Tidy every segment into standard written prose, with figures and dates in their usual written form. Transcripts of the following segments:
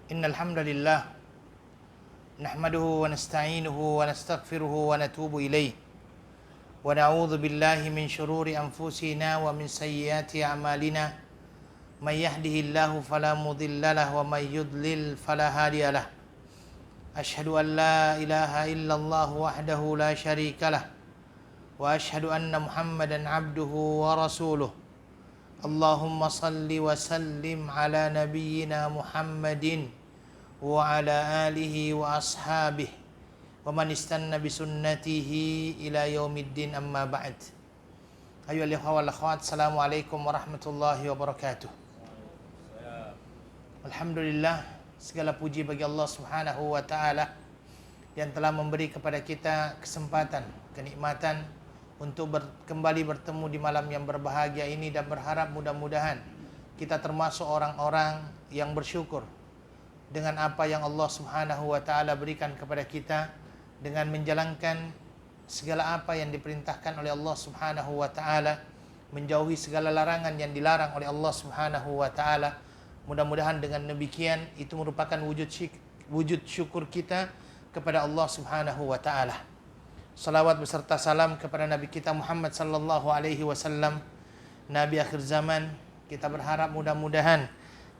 Innal hamdalillah nahmaduhu wa nasta'inuhu wa nastaghfiruhu wa natubu ilayh wa na'udzu billahi min shururi anfusina wa min sayyiati a'malina may yahdihillahu fala mudilla lahu wa may yudlil fala hadiya lahu ashhadu an la ilaha illallah wahdahu la syarika lah wa ashhadu anna muhammadan abduhu wa rasuluh Allahumma salli wa sallim ala nabiyyina Muhammadin wa ala alihi wa ashabihi wa man istanna bi sunnatihi ila yaumiddin amma ba'd. Ayyuhal ikhwah wal akhwat, assalamualaikum warahmatullahi wabarakatuh. Alhamdulillah, segala puji bagi Allah Subhanahu wa taala yang telah memberi kepada kita kesempatan, kenikmatan untuk kembali bertemu di malam yang berbahagia ini, dan berharap mudah-mudahan kita termasuk orang-orang yang bersyukur dengan apa yang Allah Subhanahu wa taala berikan kepada kita, dengan menjalankan segala apa yang diperintahkan oleh Allah Subhanahu wa taala, menjauhi segala larangan yang dilarang oleh Allah Subhanahu wa taala. Mudah-mudahan dengan demikian itu merupakan wujud syukur kita kepada Allah Subhanahu wa taala. Salawat beserta salam kepada Nabi kita Muhammad sallallahu alaihi wasallam, Nabi akhir zaman. Kita berharap mudah-mudahan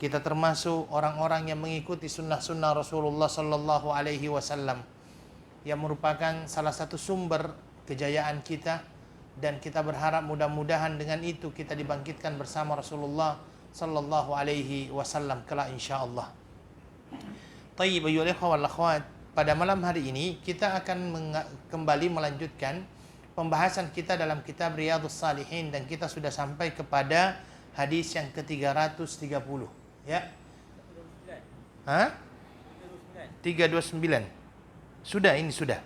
kita termasuk orang-orang yang mengikuti sunnah-sunnah Rasulullah sallallahu alaihi wasallam, yang merupakan salah satu sumber kejayaan kita, dan kita berharap mudah-mudahan dengan itu kita dibangkitkan bersama Rasulullah sallallahu alaihi wasallam kelak insyaallah. Tayyib ayyuhal ikhwah wal akhwat, pada malam hari ini kita akan kembali melanjutkan pembahasan kita dalam kitab Riyadhus Shalihin, dan kita sudah sampai kepada hadis yang ke-330, ya. 329. Sudah, ini sudah.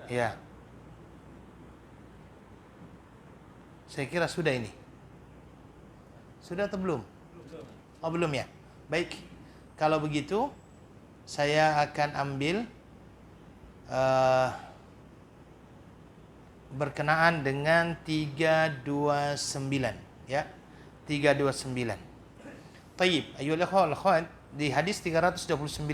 Ya. Saya kira sudah ini. Sudah atau belum? Oh, belum ya. Baik. Kalau begitu saya akan ambil berkenaan dengan 329, ya. 329. Tayyib, ayyuhal ikhwah wal akhwat, di hadis 329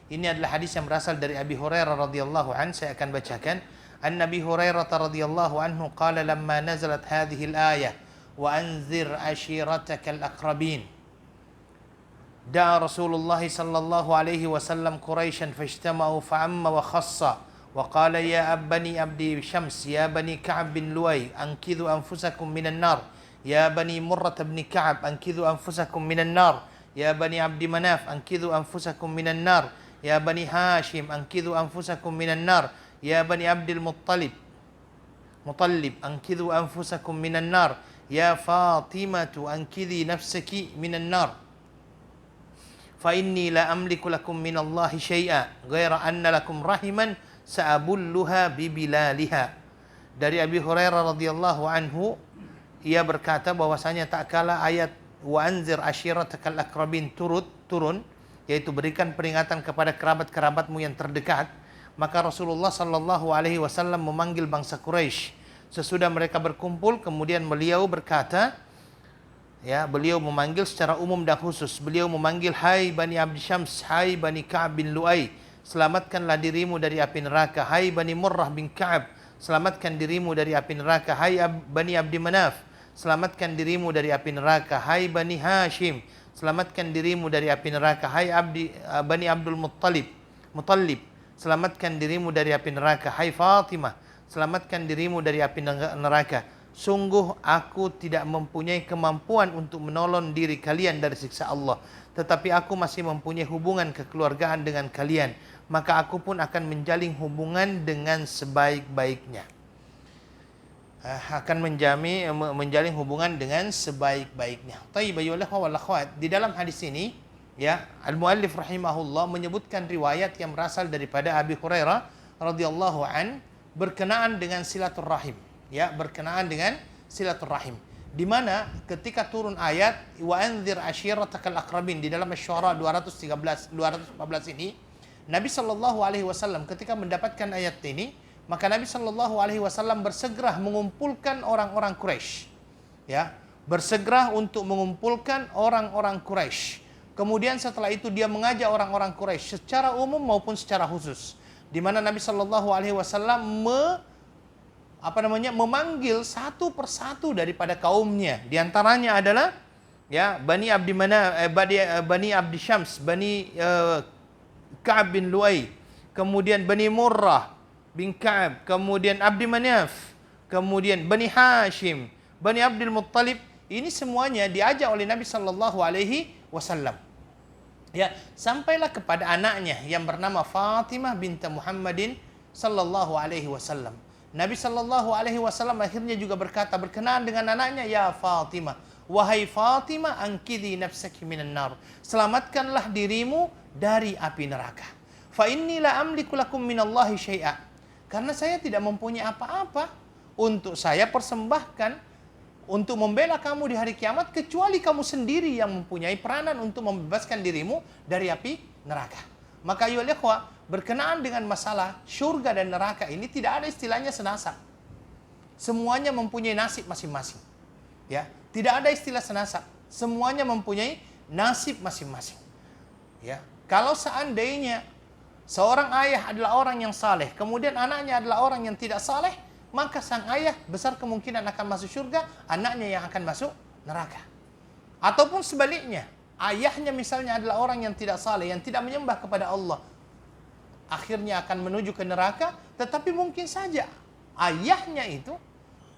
ini adalah hadis yang berasal dari Abi Hurairah radhiyallahu an. Saya akan bacakan. An Nabi Hurairah radhiyallahu anhu qala lamma nazalat hadhihi al-ayah wa anzir ashiratakal aqrabin da'a Rasulullah sallallahu alaihi wasallam Quraisyan fajtama'u fa'amma wa khassa wa qala ya bani abdi Syams ya bani Ka'ab bin Luay ankidhu anfusakum minan nar ya bani Murrah bin Ka'ab ankidhu anfusakum minan nar ya bani Abdi Manaf ankidhu anfusakum minan nar ya bani Hashim ankidhu anfusakum minan nar ya bani Abdul Muttalib ankidhu anfusakum minan nar ya Fatimatu ankidhi nafsaki minan nar fa inni la amliku lakum minallahi syai'a ghaira anna lakum rahiman sa'abulluha bibilaliha. Dari Abi Hurairah radhiyallahu anhu, ia berkata bahwasanya tak kala ayat wa anzir ashiratakal aqrabin turun, yaitu berikan peringatan kepada kerabat-kerabatmu yang terdekat, maka Rasulullah sallallahu alaihi wasallam memanggil bangsa Quraisy. Sesudah mereka berkumpul, kemudian beliau berkata, ya, beliau memanggil secara umum dan khusus. Beliau memanggil, hai bani Abdi Syams, hai bani Ka'ab bin Lu'ay, selamatkanlah dirimu dari api neraka. Hai bani Murrah bin Ka'ab, selamatkan dirimu dari api neraka. Hai bani Abdi Manaf, selamatkan dirimu dari api neraka. Hai bani Hashim, selamatkan dirimu dari api neraka. Hai bani Abdul Muttalib, selamatkan dirimu dari api neraka. Hai Fatimah, selamatkan dirimu dari api neraka. Sungguh aku tidak mempunyai kemampuan untuk menolong diri kalian dari siksa Allah, tetapi aku masih mempunyai hubungan kekeluargaan dengan kalian, maka aku pun akan menjalin hubungan dengan sebaik-baiknya. Akan menjalin hubungan dengan sebaik-baiknya. Thayyib ayyuhal ikhwah wal akhwat, di dalam hadis ini, ya, al-muallif rahimahullah menyebutkan riwayat yang berasal daripada Abi Hurairah radhiyallahu an berkenaan dengan silaturrahim. Ya, berkenaan dengan silaturrahim, di mana ketika turun ayat wa anzir ashiratakal aqrabin di dalam Asy-Syu'ara 214 ini, Nabi sallallahu alaihi wasallam ketika mendapatkan ayat ini, maka Nabi sallallahu alaihi wasallam bersegera mengumpulkan orang-orang Quraisy. Ya, bersegera untuk mengumpulkan orang-orang Quraisy. Kemudian setelah itu dia mengajak orang-orang Quraisy secara umum maupun secara khusus, di mana Nabi Shallallahu Alaihi Wasallam memanggil satu persatu daripada kaumnya. Di antaranya adalah ya Bani Abdi Bani Abdi Syams, Bani Ka'ab bin Lu'ay, kemudian Bani Murrah bin Ka'ab, kemudian Abdi Manaf, kemudian Bani Hashim, Bani Abdul Muttalib. Ini semuanya diajak oleh Nabi Shallallahu Alaihi Wasallam. Ya, sampailah kepada anaknya yang bernama Fatimah binti Muhammadin Sallallahu Alaihi Wasallam. Nabi Sallallahu Alaihi Wasallam akhirnya juga berkata berkenaan dengan anaknya, ya Fatimah, wahai Fatimah, angkidhi nafsaki minan nar, selamatkanlah dirimu dari api neraka. Fa inni la amliku lakum minallahi syai'a, karena saya tidak mempunyai apa-apa untuk saya persembahkan untuk membela kamu di hari kiamat, kecuali kamu sendiri yang mempunyai peranan untuk membebaskan dirimu dari api neraka. Maka ayo ikhwah, berkenaan dengan masalah syurga dan neraka ini tidak ada istilahnya senasab. Semuanya mempunyai nasib masing-masing. Ya, tidak ada istilah senasab. Semuanya mempunyai nasib masing-masing. Ya, kalau seandainya seorang ayah adalah orang yang saleh, kemudian anaknya adalah orang yang tidak saleh, maka sang ayah besar kemungkinan akan masuk surga, anaknya yang akan masuk neraka. Ataupun sebaliknya, ayahnya misalnya adalah orang yang tidak saleh, yang tidak menyembah kepada Allah, akhirnya akan menuju ke neraka. Tetapi mungkin saja ayahnya itu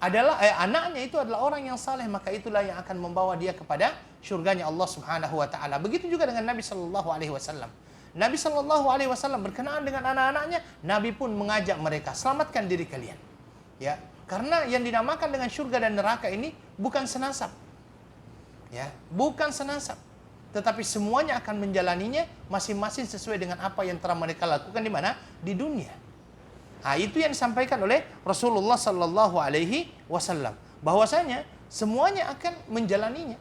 adalah anaknya itu adalah orang yang saleh, maka itulah yang akan membawa dia kepada surganya Allah Subhanahu wa taala. Begitu juga dengan Nabi sallallahu alaihi wasallam. Nabi sallallahu alaihi wasallam berkenaan dengan anak-anaknya, Nabi pun mengajak mereka, selamatkan diri kalian. Ya, karena yang dinamakan dengan surga dan neraka ini bukan senasab. Ya, bukan senasab. Tetapi semuanya akan menjalaninya masing-masing sesuai dengan apa yang telah mereka lakukan di mana? Di dunia. Nah, itu yang disampaikan oleh Rasulullah sallallahu alaihi wasallam, bahwasanya semuanya akan menjalaninya.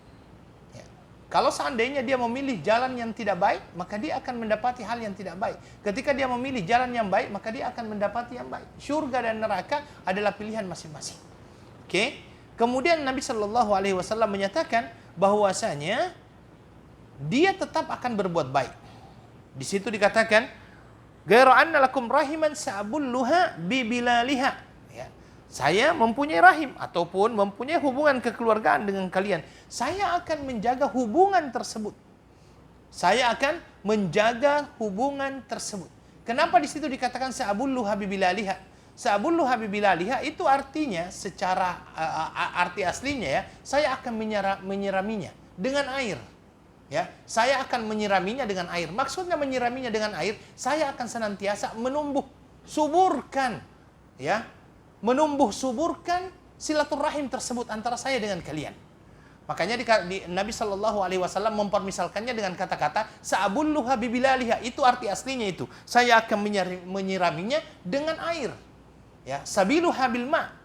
Ya. Kalau seandainya dia memilih jalan yang tidak baik, maka dia akan mendapati hal yang tidak baik. Ketika dia memilih jalan yang baik, maka dia akan mendapati yang baik. Surga dan neraka adalah pilihan masing-masing. Oke. Kemudian Nabi Shallallahu Alaihi Wasallam menyatakan bahwasanya dia tetap akan berbuat baik. Di situ dikatakan, "Ghairu anna lakum rahiman sa'bulluha bi bilaliha." Saya mempunyai rahim ataupun mempunyai hubungan kekeluargaan dengan kalian. Saya akan menjaga hubungan tersebut. Saya akan menjaga hubungan tersebut. Kenapa di situ dikatakan sa'bulluha bi bilaliha? Sa'bulluha bi bilaliha itu artinya secara arti aslinya ya, saya akan menyiraminya dengan air. Ya, saya akan menyiraminya dengan air. Maksudnya menyiraminya dengan air, saya akan senantiasa menumbuh suburkan, ya, menumbuh suburkan silaturahim tersebut antara saya dengan kalian. Makanya Nabi Shallallahu Alaihi Wasallam mempermisalkannya dengan kata-kata sa'abulluha bibilaliha. Itu arti aslinya itu. Saya akan menyiraminya dengan air. Ya, sabiluha bilma.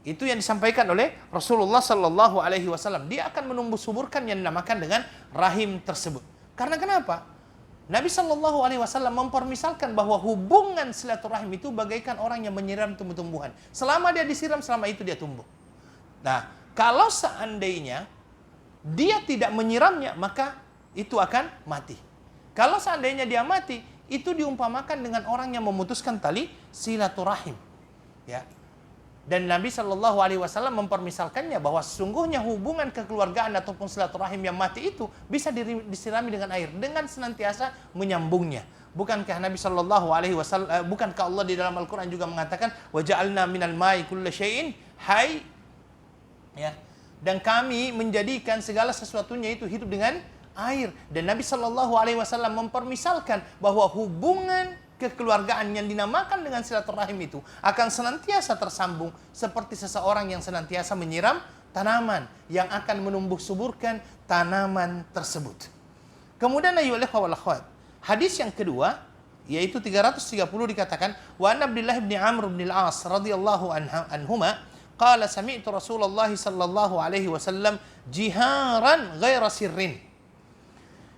Itu yang disampaikan oleh Rasulullah Shallallahu Alaihi Wasallam. Dia akan menumbuh suburkan yang dinamakan dengan rahim tersebut. Karena kenapa? Nabi Shallallahu Alaihi Wasallam mempermisalkan bahwa hubungan silaturahim itu bagaikan orang yang menyiram tumbuh-tumbuhan. Selama dia disiram, selama itu dia tumbuh. Nah, kalau seandainya dia tidak menyiramnya, maka itu akan mati. Kalau seandainya dia mati, itu diumpamakan dengan orang yang memutuskan tali silaturahim. Ya. Dan Nabi Shallallahu Alaihi Wasallam mempermisalkannya bahwa sesungguhnya hubungan kekeluargaan ataupun silaturahim yang mati itu bisa disirami dengan air, dengan senantiasa menyambungnya. Bukankah Nabi Shallallahu Alaihi Wasallam, bukankah Allah di dalam Al-Quran juga mengatakan waja'alna minal ma'i kulla syai'in hayy, ya, dan kami menjadikan segala sesuatunya itu hidup dengan air. Dan Nabi Shallallahu Alaihi Wasallam mempermisalkan bahwa hubungan kekeluargaan yang dinamakan dengan silaturahim itu akan senantiasa tersambung seperti seseorang yang senantiasa menyiram tanaman yang akan menumbuh suburkan tanaman tersebut. Kemudian ayyuhal ikhwah wal akhwat, hadis yang kedua yaitu 330 dikatakan wa an Abdullah bin Amr bin al-As radhiyallahu anhuma qala sami'tu Rasulullah sallallahu alaihi wasallam jiharan ghaira sirrin.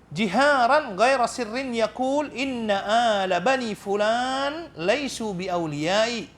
Jiharan ghaira sirrin yaqul inna ala bani fulan laysu bi awliyai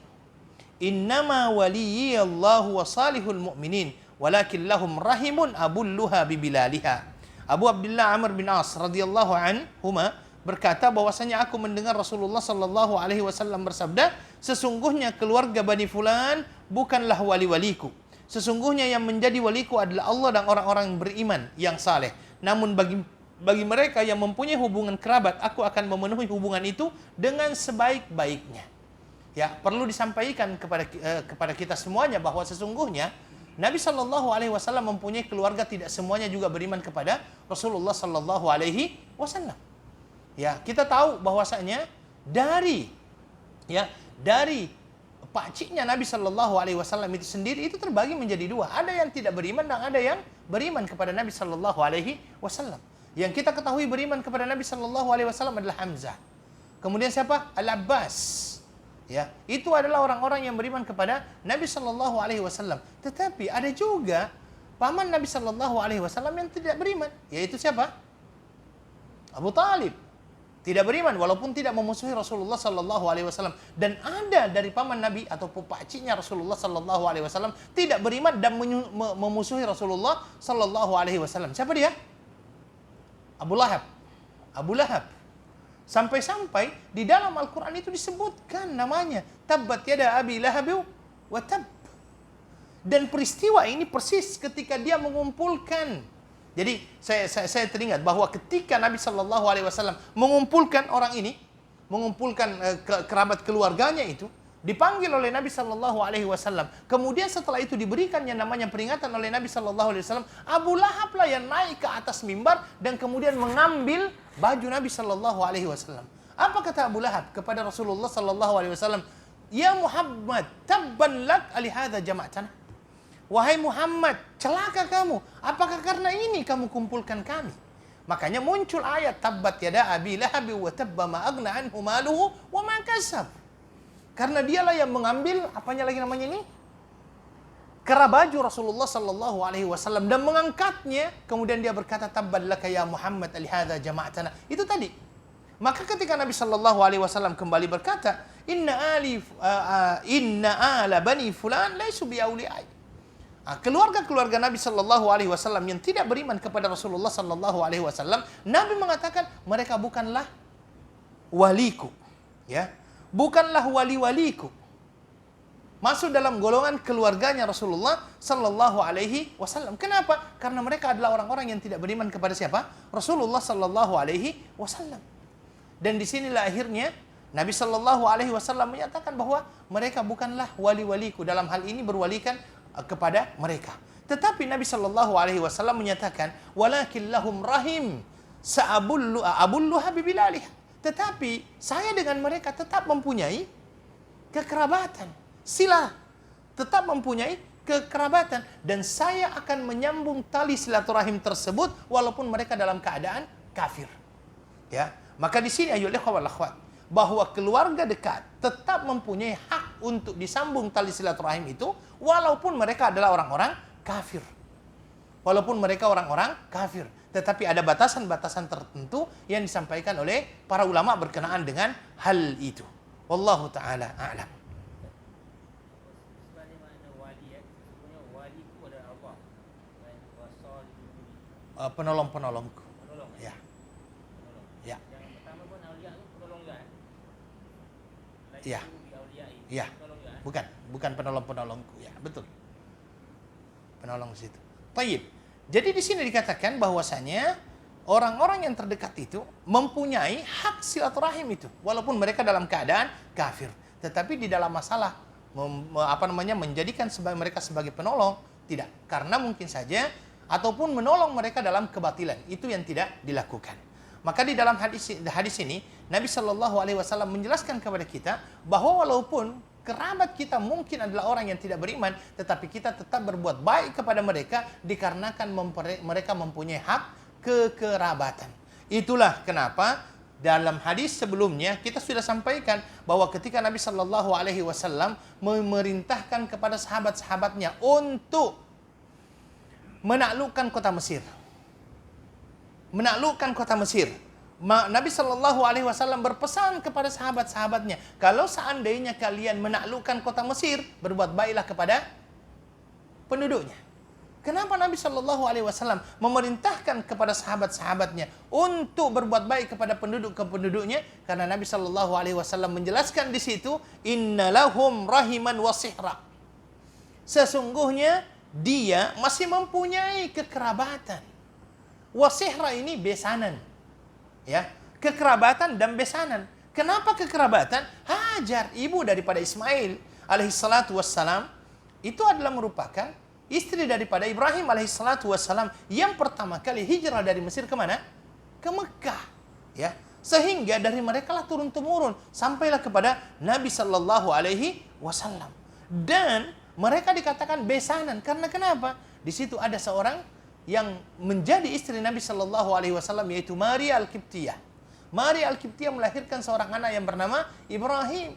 innama waliyyi Allah wa salihul mu'minin walakin lahum rahimun abulluha bi bilaliha. Abu Abdullah Amr bin As radhiyallahu anhuma berkata bahwasanya aku mendengar Rasulullah sallallahu alaihi wasallam bersabda, sesungguhnya keluarga Bani Fulan bukanlah wali-waliku. Sesungguhnya yang menjadi waliku adalah Allah dan orang-orang yang beriman yang saleh. Namun bagi mereka yang mempunyai hubungan kerabat, aku akan memenuhi hubungan itu dengan sebaik-baiknya. Ya, perlu disampaikan kepada kita semuanya bahwa sesungguhnya Nabi Shallallahu Alaihi Wasallam mempunyai keluarga, tidak semuanya juga beriman kepada Rasulullah Shallallahu Alaihi Wasallam. Ya, kita tahu bahwasanya dari pakciknya Nabi Shallallahu Alaihi Wasallam itu sendiri itu terbagi menjadi dua. Ada yang tidak beriman dan ada yang beriman kepada Nabi Shallallahu Alaihi Wasallam. Yang kita ketahui beriman kepada Nabi Shallallahu Alaihi Wasallam adalah Hamzah. Kemudian siapa? Al-Abbas. Ya, itu adalah orang-orang yang beriman kepada Nabi Shallallahu Alaihi Wasallam. Tetapi ada juga paman Nabi Shallallahu Alaihi Wasallam yang tidak beriman, yaitu siapa? Abu Talib. Tidak beriman walaupun tidak memusuhi Rasulullah Sallallahu Alaihi Wasallam. Dan ada dari paman Nabi atau pakciknya Rasulullah Sallallahu Alaihi Wasallam tidak beriman dan memusuhi Rasulullah Sallallahu Alaihi Wasallam. Siapa dia? Abu Lahab. Abu Lahab. Sampai-sampai di dalam Al-Quran itu disebutkan namanya. Tabbat yada abi lahab wa tab. Dan peristiwa ini persis ketika dia mengumpulkan. Jadi saya teringat bahwa ketika Nabi Shallallahu Alaihi Wasallam mengumpulkan orang ini, mengumpulkan kerabat keluarganya itu, dipanggil oleh Nabi Shallallahu Alaihi Wasallam. Kemudian setelah itu diberikan yang namanya peringatan oleh Nabi Shallallahu Alaihi Wasallam. Abu Lahab lah yang naik ke atas mimbar dan kemudian mengambil baju Nabi Shallallahu Alaihi Wasallam. Apa kata Abu Lahab kepada Rasulullah Shallallahu Alaihi Wasallam? Ya Muhammad, tabban lak alihada jama'tana. Wahai Muhammad, celaka kamu. Apakah karena ini kamu kumpulkan kami? Makanya muncul ayat tabbat yada abi lahab wa tabba ma aghna anhu maluhu wa ma kasab. Karena dialah yang mengambil apanya lagi namanya ini? Kera baju Rasulullah Sallallahu Alaihi Wasallam dan mengangkatnya. Kemudian dia berkata, tabban laka ya Muhammad alihada jama'atana. Itu tadi. Maka ketika Nabi Sallallahu Alaihi Wasallam kembali berkata, inna ala bani fulan laisu biauliyai. Keluarga-keluarga Nabi Sallallahu Alaihi Wasallam yang tidak beriman kepada Rasulullah Sallallahu Alaihi Wasallam, Nabi mengatakan mereka bukanlah waliku, ya. Bukanlah wali-waliku. Masuk dalam golongan keluarganya Rasulullah Sallallahu Alaihi Wasallam. Kenapa? Karena mereka adalah orang-orang yang tidak beriman kepada siapa? Rasulullah Sallallahu Alaihi Wasallam. Dan disinilah akhirnya Nabi Sallallahu Alaihi Wasallam menyatakan bahwa mereka bukanlah wali-waliku. Dalam hal ini berwalikan kepada mereka. Tetapi Nabi Sallallahu Alaihi Wasallam menyatakan, walakin lahum rahim abulluha bibilalih. Tetapi saya dengan mereka tetap mempunyai kekerabatan. Sila tetap mempunyai kekerabatan dan saya akan menyambung tali silaturahim tersebut walaupun mereka dalam keadaan kafir. Ya, maka di sini ayolah wal akhwat, bahwa keluarga dekat tetap mempunyai hak untuk disambung tali silaturahim itu walaupun mereka adalah orang-orang kafir. Walaupun mereka orang-orang kafir. Tetapi ada batasan-batasan tertentu yang disampaikan oleh para ulama berkenaan dengan hal itu. Wallahu ta'ala a'lam. Penolong-penolongku. Ya. Ya. Yang pertama pun aulia itu penolong kan? Ya. Ya. Bukan penolong-penolongku. Ya, betul. Penolong situ. Tayyib. Jadi di sini dikatakan bahwasanya orang-orang yang terdekat itu mempunyai hak silaturahim itu walaupun mereka dalam keadaan kafir. Tetapi di dalam masalah menjadikan mereka sebagai penolong tidak, karena mungkin saja ataupun menolong mereka dalam kebatilan itu yang tidak dilakukan. Maka di dalam hadis ini Nabi Shallallahu Alaihi Wasallam menjelaskan kepada kita bahwa walaupun kerabat kita mungkin adalah orang yang tidak beriman, tetapi kita tetap berbuat baik kepada mereka dikarenakan mereka mempunyai hak kekerabatan. Itulah kenapa dalam hadis sebelumnya kita sudah sampaikan bahwa ketika Nabi Shallallahu Alaihi Wasallam memerintahkan kepada sahabat-sahabatnya untuk menaklukkan kota Mesir, Nabi Shallallahu Alaihi Wasallam berpesan kepada sahabat-sahabatnya, kalau seandainya kalian menaklukkan kota Mesir, berbuat baiklah kepada penduduknya. Kenapa Nabi Shallallahu Alaihi Wasallam memerintahkan kepada sahabat-sahabatnya untuk berbuat baik kepada penduduknya? Karena Nabi Shallallahu Alaihi Wasallam menjelaskan di situ, innalahum rahiman wasihra. Sesungguhnya dia masih mempunyai kekerabatan. Wasihra ini besanan, ya, kekerabatan dan besanan. Kenapa kekerabatan? Hajar, ibu daripada Ismail alaihissalatu wassalam, itu adalah merupakan istri daripada Ibrahim alaihissalatu wassalam yang pertama kali hijrah dari Mesir ke mana? Ke Mekah. Ya, sehingga dari mereka lah turun-temurun sampailah kepada Nabi sallallahu alaihi wasallam. Dan mereka dikatakan besanan karena kenapa? Di situ ada seorang yang menjadi istri Nabi sallallahu alaihi wasallam, yaitu Maria Al-Qibtiyah. Maria Al-Qibtiyah melahirkan seorang anak yang bernama Ibrahim.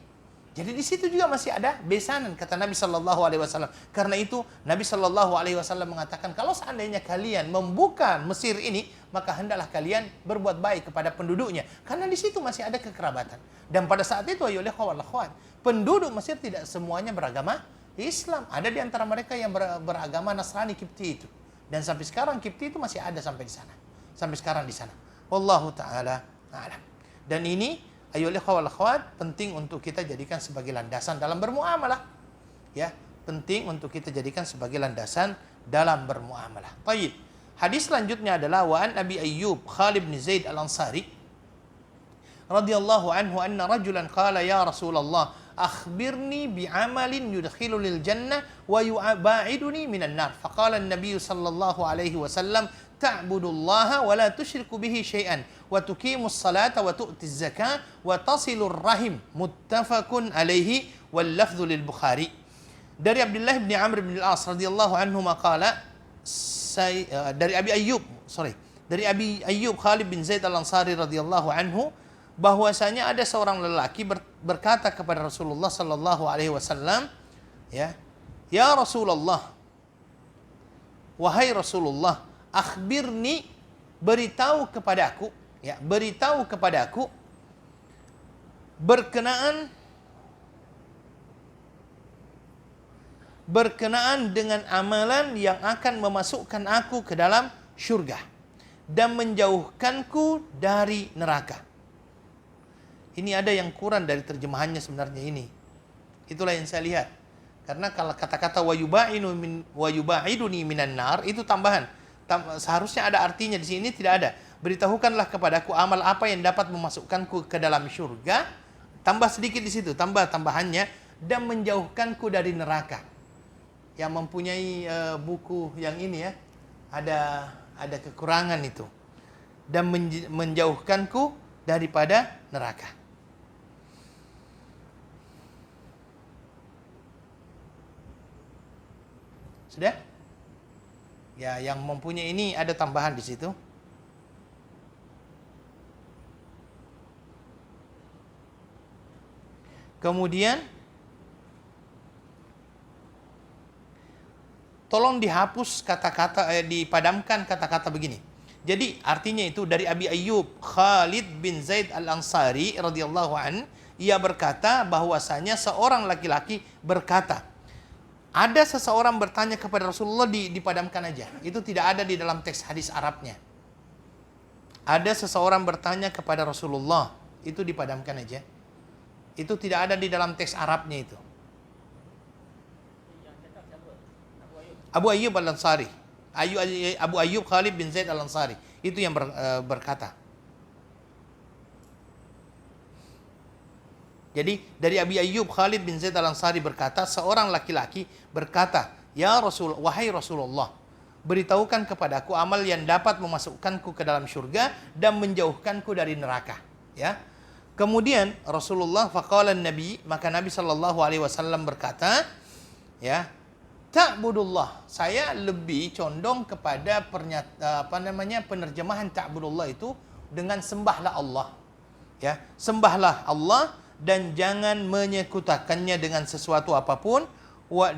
Jadi di situ juga masih ada besanan, kata Nabi Shallallahu Alaihi Wasallam. Karena itu Nabi Shallallahu Alaihi Wasallam mengatakan, kalau seandainya kalian membuka Mesir ini, maka hendaklah kalian berbuat baik kepada penduduknya. Karena di situ masih ada kekerabatan. Dan pada saat itu, ayolah kawan, penduduk Mesir tidak semuanya beragama Islam. Ada di antara mereka yang beragama Nasrani Qibti itu. Dan sampai sekarang Qibti itu masih ada sampai di sana. Sampai sekarang di sana. Wallahu ta'ala a'lam. Dan ini ayolah kawan, penting untuk kita jadikan sebagai landasan dalam bermuamalah. Ya, penting untuk kita jadikan sebagai landasan dalam bermuamalah. Baik. Hadis selanjutnya adalah wa an Abi Ayyub Khalid bin Zaid Al-Ansari radhiyallahu anhu anna rajulan qala ya Rasulullah akhbirni bi'amalin yudkhilunil jannah wa yu'aba'iduni minan nar. Faqala an-nabiy sallallahu alaihi wasallam ta'budullaha wa la tusyriku bihi syai'an wa tuqimus salata wa tu'tiz zakah wa tasilur rahim. Muttafaqun alaihi wal lafdhu lil Bukhari. Dari Abdullah bin Amr bin Al-As radhiyallahu anhu maqala dari Abi Ayyub Khalid bin Zaid Al-Ansari radhiyallahu anhu bahwasanya ada seorang lelaki berkata kepada Rasulullah sallallahu alaihi wasallam, ya Rasulullah, wahai Rasulullah, akhbirni, beritahu kepadaku berkenaan dengan amalan yang akan memasukkan aku ke dalam syurga dan menjauhkanku dari neraka. Ini ada yang kurang dari terjemahannya sebenarnya ini. Itulah yang saya lihat. Karena kalau kata-kata wa yubaiduni minan nar itu tambahan. Seharusnya ada artinya, di sini tidak ada. Beritahukanlah kepadaku amal apa yang dapat memasukkanku ke dalam syurga. Tambah sedikit di situ, tambahannya, dan menjauhkanku dari neraka. Yang mempunyai buku yang ini ya, ada kekurangan itu. Dan menjauhkanku daripada neraka. Sudah? Ya, yang mempunyai ini ada tambahan di situ. Kemudian tolong dihapus kata-kata, dipadamkan kata-kata begini. Jadi artinya itu dari Abi Ayyub Khalid bin Zaid Al-Ansari radhiyallahu an, ia berkata bahwasanya seorang laki-laki berkata, ada seseorang bertanya kepada Rasulullah, dipadamkan aja. Itu tidak ada di dalam teks hadis Arabnya. Ada seseorang bertanya kepada Rasulullah, itu dipadamkan aja. Itu tidak ada di dalam teks Arabnya itu. Abu Ayyub Al-Ansari. Abu Ayyub Khalid bin Zaid Al-Ansari. Itu yang berkata. Jadi dari Abi Ayyub Khalid bin Zaid Al-Ansari berkata, seorang laki-laki berkata, ya Rasul, wahai Rasulullah, beritahukan kepadaku amal yang dapat memasukkanku ke dalam syurga dan menjauhkanku dari neraka. Ya. Kemudian Rasulullah faqala Nabi, maka Nabi sallallahu alaihi wasallam berkata, ya, ta'budullah. Saya lebih condong kepada penerjemahan ta'budullah itu dengan sembahlah Allah. Ya, sembahlah Allah dan jangan menyekutakannya dengan sesuatu apapun.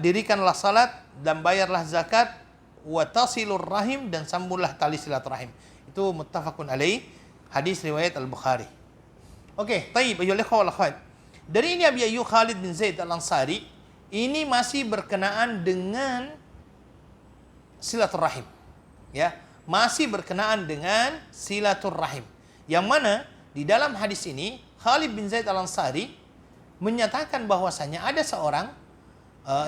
Dirikanlah salat dan bayarlah zakat, wa tasilur rahim, dan sambunglah tali silaturahim. Itu muttafaqun alaih, hadis riwayat Al-Bukhari. Oke, taib ayyuhal ikhwah wal akhwat. Dari ini Abi Ayyub Khalid bin Zaid Al-Ansari, ini masih berkenaan dengan silaturahim. Ya, masih berkenaan dengan silaturahim. Yang mana di dalam hadis ini Khalid bin Zaid Al-Ansari menyatakan bahwasanya ada seorang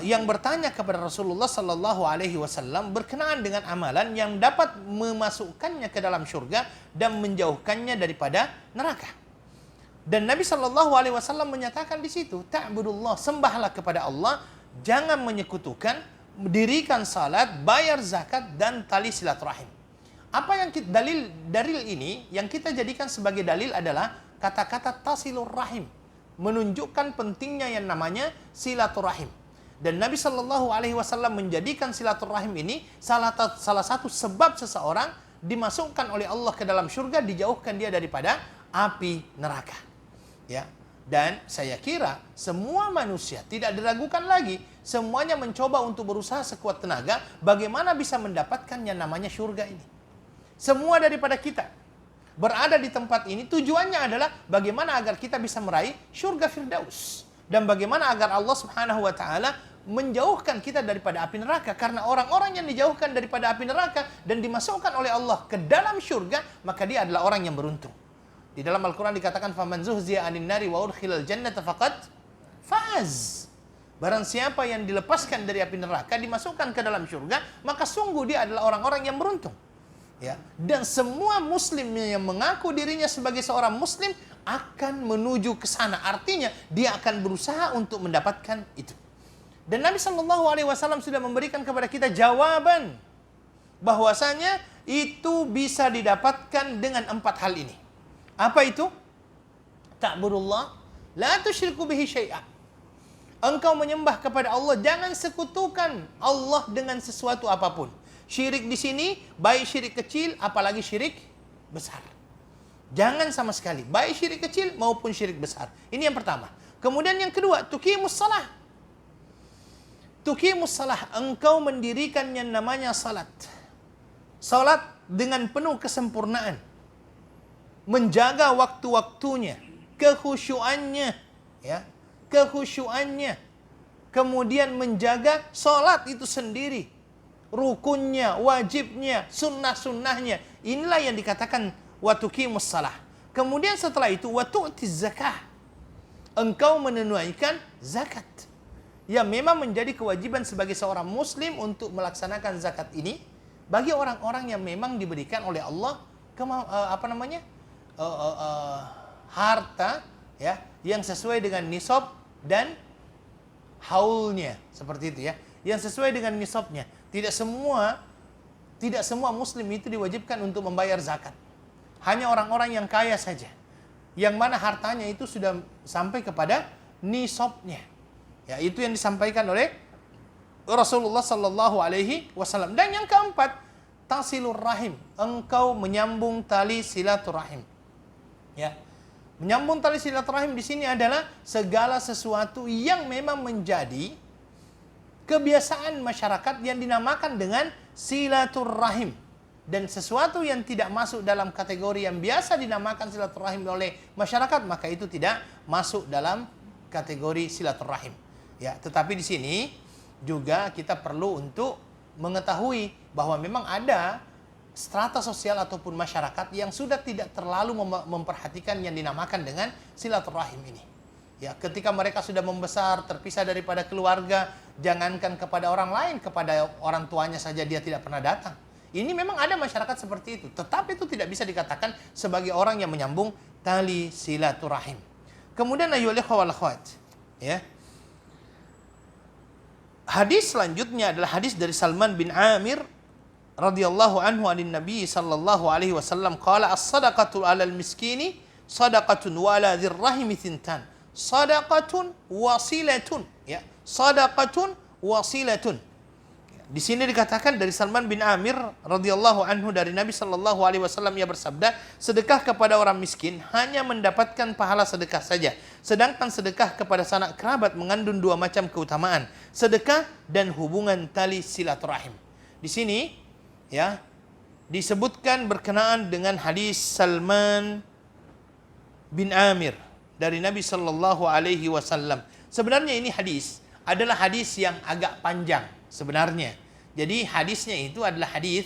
yang bertanya kepada Rasulullah sallallahu alaihi wasallam berkenaan dengan amalan yang dapat memasukkannya ke dalam syurga dan menjauhkannya daripada neraka. Dan Nabi sallallahu alaihi wasallam menyatakan di situ, ta'budullah, sembahlah kepada Allah, jangan menyekutukan, dirikan salat, bayar zakat dan tali silaturahim. Apa yang dalil ini yang kita jadikan sebagai dalil adalah kata-kata tasilur rahim, menunjukkan pentingnya yang namanya silaturahim. Dan Nabi Shallallahu Alaihi Wasallam menjadikan silaturahim ini salah satu sebab seseorang dimasukkan oleh Allah ke dalam surga, dijauhkan dia daripada api neraka. Ya, dan saya kira semua manusia tidak diragukan lagi, semuanya mencoba untuk berusaha sekuat tenaga bagaimana bisa mendapatkan yang namanya surga ini. Semua daripada kita berada di tempat ini tujuannya adalah bagaimana agar kita bisa meraih surga Firdaus. Dan bagaimana agar Allah Subhanahu wa taala menjauhkan kita daripada api neraka. Karena orang-orang yang dijauhkan daripada api neraka dan dimasukkan oleh Allah ke dalam surga, maka dia adalah orang yang beruntung. Di dalam Al-Quran dikatakan, فَمَنْ زُهْزِيَ عَنِ النَّارِ وَأُدْخِلَ الْجَنَّةَ فَقَدْ فَازَ. Barang siapa yang dilepaskan dari api neraka, dimasukkan ke dalam surga, maka sungguh dia adalah orang-orang yang beruntung. Ya, dan semua muslim yang mengaku dirinya sebagai seorang muslim akan menuju ke sana. Artinya dia akan berusaha untuk mendapatkan itu. Dan Nabi Shallallahu Alaihi Wasallam sudah memberikan kepada kita jawaban bahwasanya itu bisa didapatkan dengan 4 hal ini. Apa itu? Ta'budullah la tusyriku bihi syai'a. Engkau menyembah kepada Allah, jangan sekutukan Allah dengan sesuatu apapun. Syirik di sini, baik syirik kecil, apalagi syirik besar. Jangan sama sekali, baik syirik kecil maupun syirik besar. Ini yang pertama. Kemudian yang kedua, tuqimus salah. Tuqimus salah, engkau mendirikan yang namanya salat. Salat dengan penuh kesempurnaan. Menjaga waktu-waktunya, kekhusyuannya, ya, kekhusyuannya. Kemudian menjaga salat itu sendiri. Rukunnya, wajibnya, sunnah-sunnahnya. Inilah yang dikatakan wa tuqimus salah. Kemudian setelah itu wa tu'tiz zakah. Engkau menunaikan zakat. Ya, memang menjadi kewajiban sebagai seorang muslim untuk melaksanakan zakat ini bagi orang-orang yang memang diberikan oleh Allah harta, ya, yang sesuai dengan nisab dan haulnya, seperti itu ya. Yang sesuai dengan nisabnya. Tidak semua muslim itu diwajibkan untuk membayar zakat. Hanya orang-orang yang kaya saja, yang mana hartanya itu sudah sampai kepada nisabnya. Ya, itu yang disampaikan oleh Rasulullah sallallahu alaihi wasallam. Dan yang keempat, tasilur rahim. Engkau menyambung tali silaturahim. Ya. Menyambung tali silaturahim di sini adalah segala sesuatu yang memang menjadi kebiasaan masyarakat yang dinamakan dengan silaturahim. Dan sesuatu yang tidak masuk dalam kategori yang biasa dinamakan silaturahim oleh masyarakat, maka itu tidak masuk dalam kategori silaturahim. Ya, tetapi di sini juga kita perlu untuk mengetahui bahwa memang ada strata sosial ataupun masyarakat yang sudah tidak terlalu memperhatikan yang dinamakan dengan silaturahim ini. Ya, ketika mereka sudah membesar, terpisah daripada keluarga, jangankan kepada orang lain, kepada orang tuanya saja dia tidak pernah datang. Ini memang ada masyarakat seperti itu, tetapi itu tidak bisa dikatakan sebagai orang yang menyambung tali silaturahim. Kemudian ayyuhal ikhwah wal akhwat, ya. Hadis selanjutnya adalah hadis dari Salman bin Amir radhiyallahu anhu anin Nabi sallallahu alaihi wasallam qala as-sadaqatu 'alal miskini sadaqatun wa 'ala dzir rahimi thintan. Sadaqatun wasilatun, ya. Sadaqatun wasilatun. Di sini dikatakan dari Salman bin Amir radhiyallahu anhu dari Nabi sallallahu alaihi wasallam, ia bersabda, sedekah kepada orang miskin hanya mendapatkan pahala sedekah saja, sedangkan sedekah kepada sanak kerabat mengandung 2 macam keutamaan, sedekah dan hubungan tali silaturahim. Di sini, ya, disebutkan berkenaan dengan hadis Salman bin Amir dari Nabi sallallahu alaihi wasallam. Sebenarnya ini hadis adalah hadis yang agak panjang sebenarnya. Jadi hadisnya itu adalah hadis,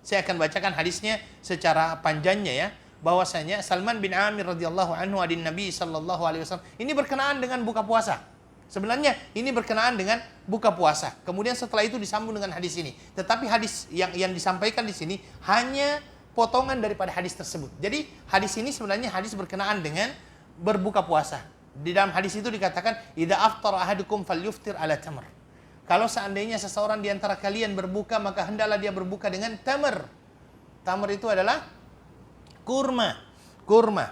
saya akan bacakan hadisnya secara panjangnya ya, bahwasanya Salman bin Amir radhiyallahu anhu adin Nabi sallallahu alaihi wasallam, ini berkenaan dengan buka puasa. Sebenarnya ini berkenaan dengan buka puasa. Kemudian setelah itu disambung dengan hadis ini. Tetapi hadis yang disampaikan di sini hanya potongan daripada hadis tersebut. Jadi hadis ini sebenarnya hadis berkenaan dengan berbuka puasa. Di dalam hadis itu dikatakan, idza aftara ahadukum falyuftir ala tamr. Kalau seandainya seseorang di antara kalian berbuka, maka hendaklah dia berbuka dengan tamr. Tamr itu adalah kurma. Kurma,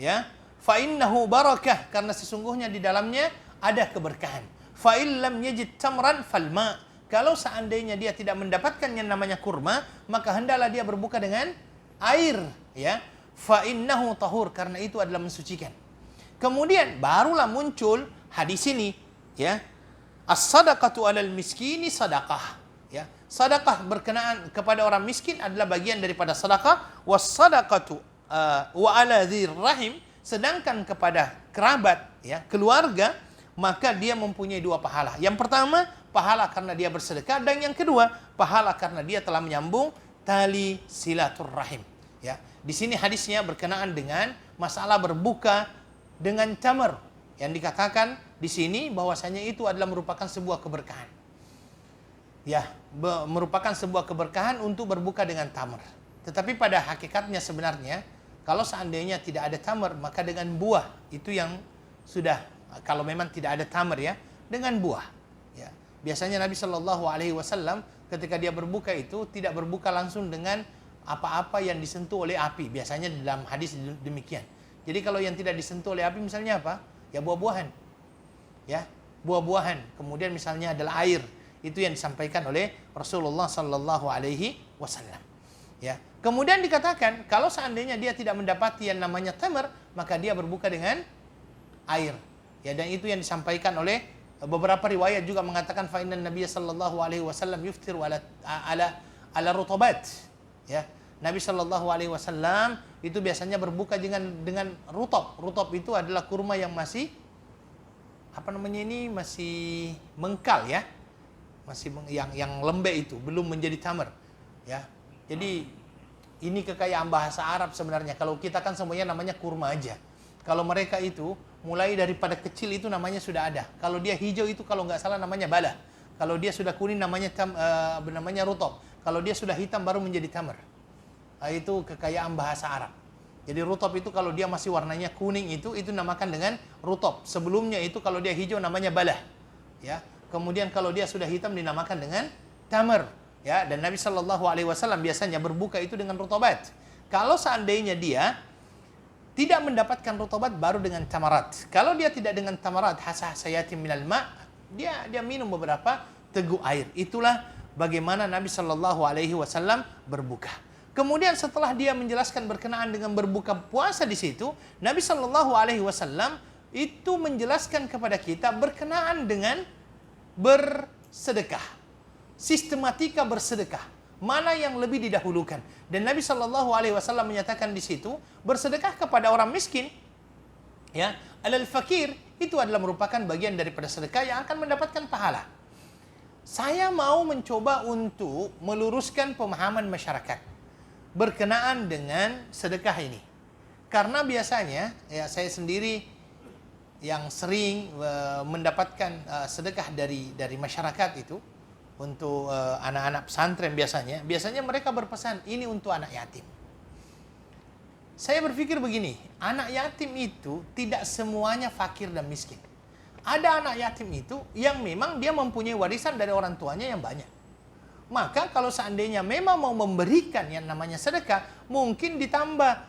ya. Fa innahu barakah, karena sesungguhnya di dalamnya ada keberkahan. Fa illam yajid tamran falma. Kalau seandainya dia tidak mendapatkan yang namanya kurma, maka hendaklah dia berbuka dengan air, ya. Fa innahu tahur, karena itu adalah mensucikan. Kemudian barulah muncul hadis ini, ya. As-sadaqatu 'alal miskini sadaqah, ya. Sedekah berkenaan kepada orang miskin adalah bagian daripada sedekah. Was-sadaqatu wa 'ala dzir rahim, sedangkan kepada kerabat, ya, keluarga, maka dia mempunyai dua pahala. Yang pertama, pahala karena dia bersedekah, dan yang kedua, pahala karena dia telah menyambung tali silaturrahim. Ya, di sini hadisnya berkenaan dengan masalah berbuka dengan tamar, yang dikatakan di sini bahwasanya itu adalah merupakan sebuah keberkahan. Ya, merupakan sebuah keberkahan untuk berbuka dengan tamar. Tetapi pada hakikatnya sebenarnya, kalau seandainya tidak ada tamar, maka dengan buah itu yang sudah. Kalau memang tidak ada tamar, ya, dengan buah. Ya. Biasanya Nabi Shallallahu Alaihi Wasallam ketika dia berbuka itu tidak berbuka langsung dengan apa-apa yang disentuh oleh api. Biasanya dalam hadis demikian. Jadi kalau yang tidak disentuh oleh api misalnya apa? Ya buah-buahan. Ya, buah-buahan. Kemudian misalnya adalah air. Itu yang disampaikan oleh Rasulullah Shallallahu Alaihi Wasallam. Ya. Kemudian dikatakan kalau seandainya dia tidak mendapati yang namanya tamar, maka dia berbuka dengan air. Ya, dan itu yang disampaikan oleh beberapa riwayat juga mengatakan fa inna Nabiy sallallahu alaihi wasallam yuftiru ala rutabat. Ya. Nabi sallallahu alaihi wasallam itu biasanya berbuka dengan rutab. Rutab itu adalah kurma yang masih masih mengkal, ya. Masih yang lembek itu, belum menjadi tamar. Ya. Jadi ini kekayaan bahasa Arab sebenarnya. Kalau kita kan semuanya namanya kurma aja. Kalau mereka itu mulai daripada kecil itu namanya sudah ada. Kalau dia hijau itu kalau nggak salah namanya balah. Kalau dia sudah kuning namanya namanya rutab. Kalau dia sudah hitam baru menjadi tamar. Itu kekayaan bahasa Arab. Jadi rutab itu kalau dia masih warnanya kuning itu namakan dengan rutab. Sebelumnya itu kalau dia hijau namanya balah. Ya. Kemudian kalau dia sudah hitam dinamakan dengan tamar. Ya. Dan Nabi Shallallahu Alaihi Wasallam biasanya berbuka itu dengan rutabat. Kalau seandainya dia tidak mendapatkan rutabat baru dengan tamarat. Kalau dia tidak dengan tamarat, hasah sayatim minal ma', dia minum beberapa teguk air. Itulah bagaimana Nabi Shallallahu Alaihi Wasallam berbuka. Kemudian setelah dia menjelaskan berkenaan dengan berbuka puasa di situ, Nabi Shallallahu Alaihi Wasallam itu menjelaskan kepada kita berkenaan dengan bersedekah, sistematika bersedekah. Mana yang lebih didahulukan? Dan Nabi Shallallahu Alaihi Wasallam menyatakan di situ bersedekah kepada orang miskin, ya, alal fakir, itu adalah merupakan bagian daripada sedekah yang akan mendapatkan pahala. Saya mau mencoba untuk meluruskan pemahaman masyarakat berkenaan dengan sedekah ini, karena biasanya ya saya sendiri yang sering mendapatkan sedekah dari masyarakat itu. Untuk anak-anak pesantren biasanya mereka berpesan ini untuk anak yatim. Saya berpikir begini, anak yatim itu tidak semuanya fakir dan miskin. Ada anak yatim itu yang memang dia mempunyai warisan dari orang tuanya yang banyak. Maka kalau seandainya memang mau memberikan yang namanya sedekah, mungkin ditambah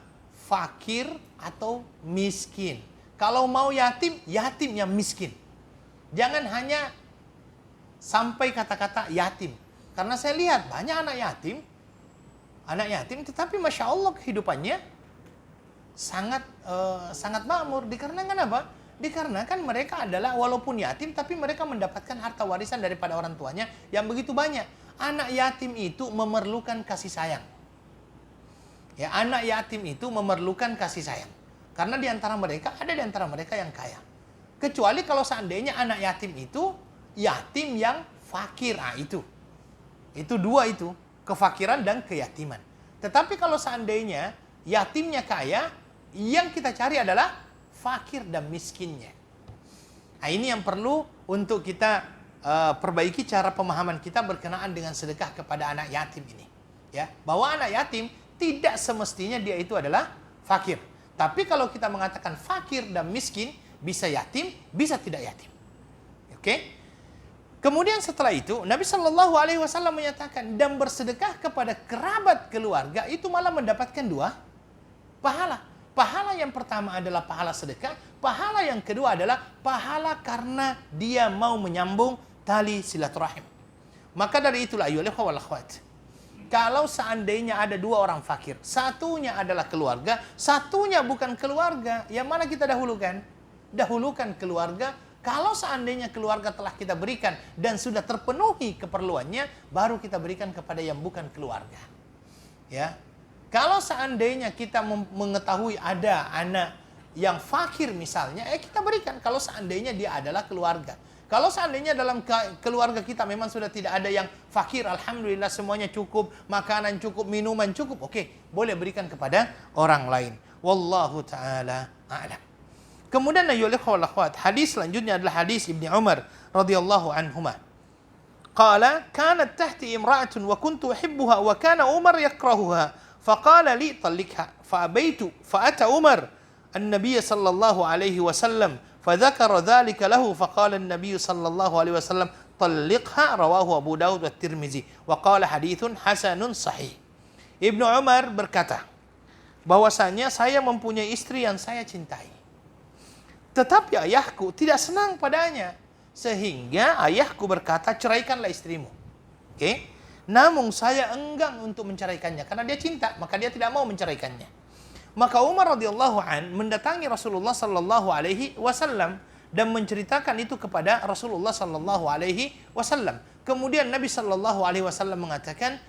fakir atau miskin. Kalau mau yatim yang miskin. Jangan hanya sampai kata-kata yatim. Karena saya lihat banyak anak yatim tetapi Masya Allah kehidupannya sangat makmur. Dikarenakan apa? Dikarenakan mereka adalah walaupun yatim tapi mereka mendapatkan harta warisan daripada orang tuanya yang begitu banyak. Anak yatim itu memerlukan kasih sayang. Ya, anak yatim itu memerlukan kasih sayang. Karena ada di antara mereka yang kaya. Kecuali kalau seandainya anak yatim itu yatim yang fakir, itu Itu dua itu, kefakiran dan keyatiman. Tetapi kalau seandainya yatimnya kaya, yang kita cari adalah fakir dan miskinnya. Nah, ini yang perlu untuk kita perbaiki cara pemahaman kita berkenaan dengan sedekah kepada anak yatim ini. Ya, bahwa anak yatim tidak semestinya dia itu adalah fakir. Tapi kalau kita mengatakan fakir dan miskin, bisa yatim, bisa tidak yatim. Oke? Kemudian setelah itu, Nabi Shallallahu Alaihi Wasallam menyatakan, dan bersedekah kepada kerabat keluarga itu malah mendapatkan dua pahala. Pahala yang pertama adalah pahala sedekah, pahala yang kedua adalah pahala karena dia mau menyambung tali silaturahim. Maka dari itulah ayyuhal ikhwah wal akhwat, kalau seandainya ada dua orang fakir, satunya adalah keluarga, satunya bukan keluarga, yang mana kita dahulukan? Dahulukan keluarga. Kalau seandainya keluarga telah kita berikan dan sudah terpenuhi keperluannya, baru kita berikan kepada yang bukan keluarga. Ya. Kalau seandainya kita mengetahui ada anak yang fakir misalnya, kita berikan kalau seandainya dia adalah keluarga. Kalau seandainya dalam keluarga kita memang sudah tidak ada yang fakir, alhamdulillah semuanya cukup, makanan cukup, minuman cukup, oke, boleh berikan kepada orang lain. Wallahu ta'ala a'lam. Kemudian ayyuhal ikhwah wal akhwat, hadis selanjutnya adalah hadis Ibnu Umar radhiyallahu anhuma. Qala kanat tahti imra'atun wa kuntu uhibbuha wa kana Umar yakrahuha faqala li talliqha fa abaitu fa ata Umar an-nabiy sallallahu alaihi wasallam فذكر ذلك له فقال النبي صلى الله عليه وسلم طلقها رواه أبو داود والترمذي وقال حديث حسن صحيح. Ibnu Umar berkata bahwasanya saya mempunyai istri yang saya cintai, tetapi ayahku tidak senang padanya, sehingga ayahku berkata, ceraikanlah istrimu. Oke? Namun saya enggan untuk menceraikannya karena dia cinta, maka dia tidak mau menceraikannya. Maka Umar radhiyallahu an mendatangi Rasulullah sallallahu alaihi wasallam dan menceritakan itu kepada Rasulullah sallallahu alaihi wasallam. Kemudian Nabi sallallahu alaihi wasallam mengatakan,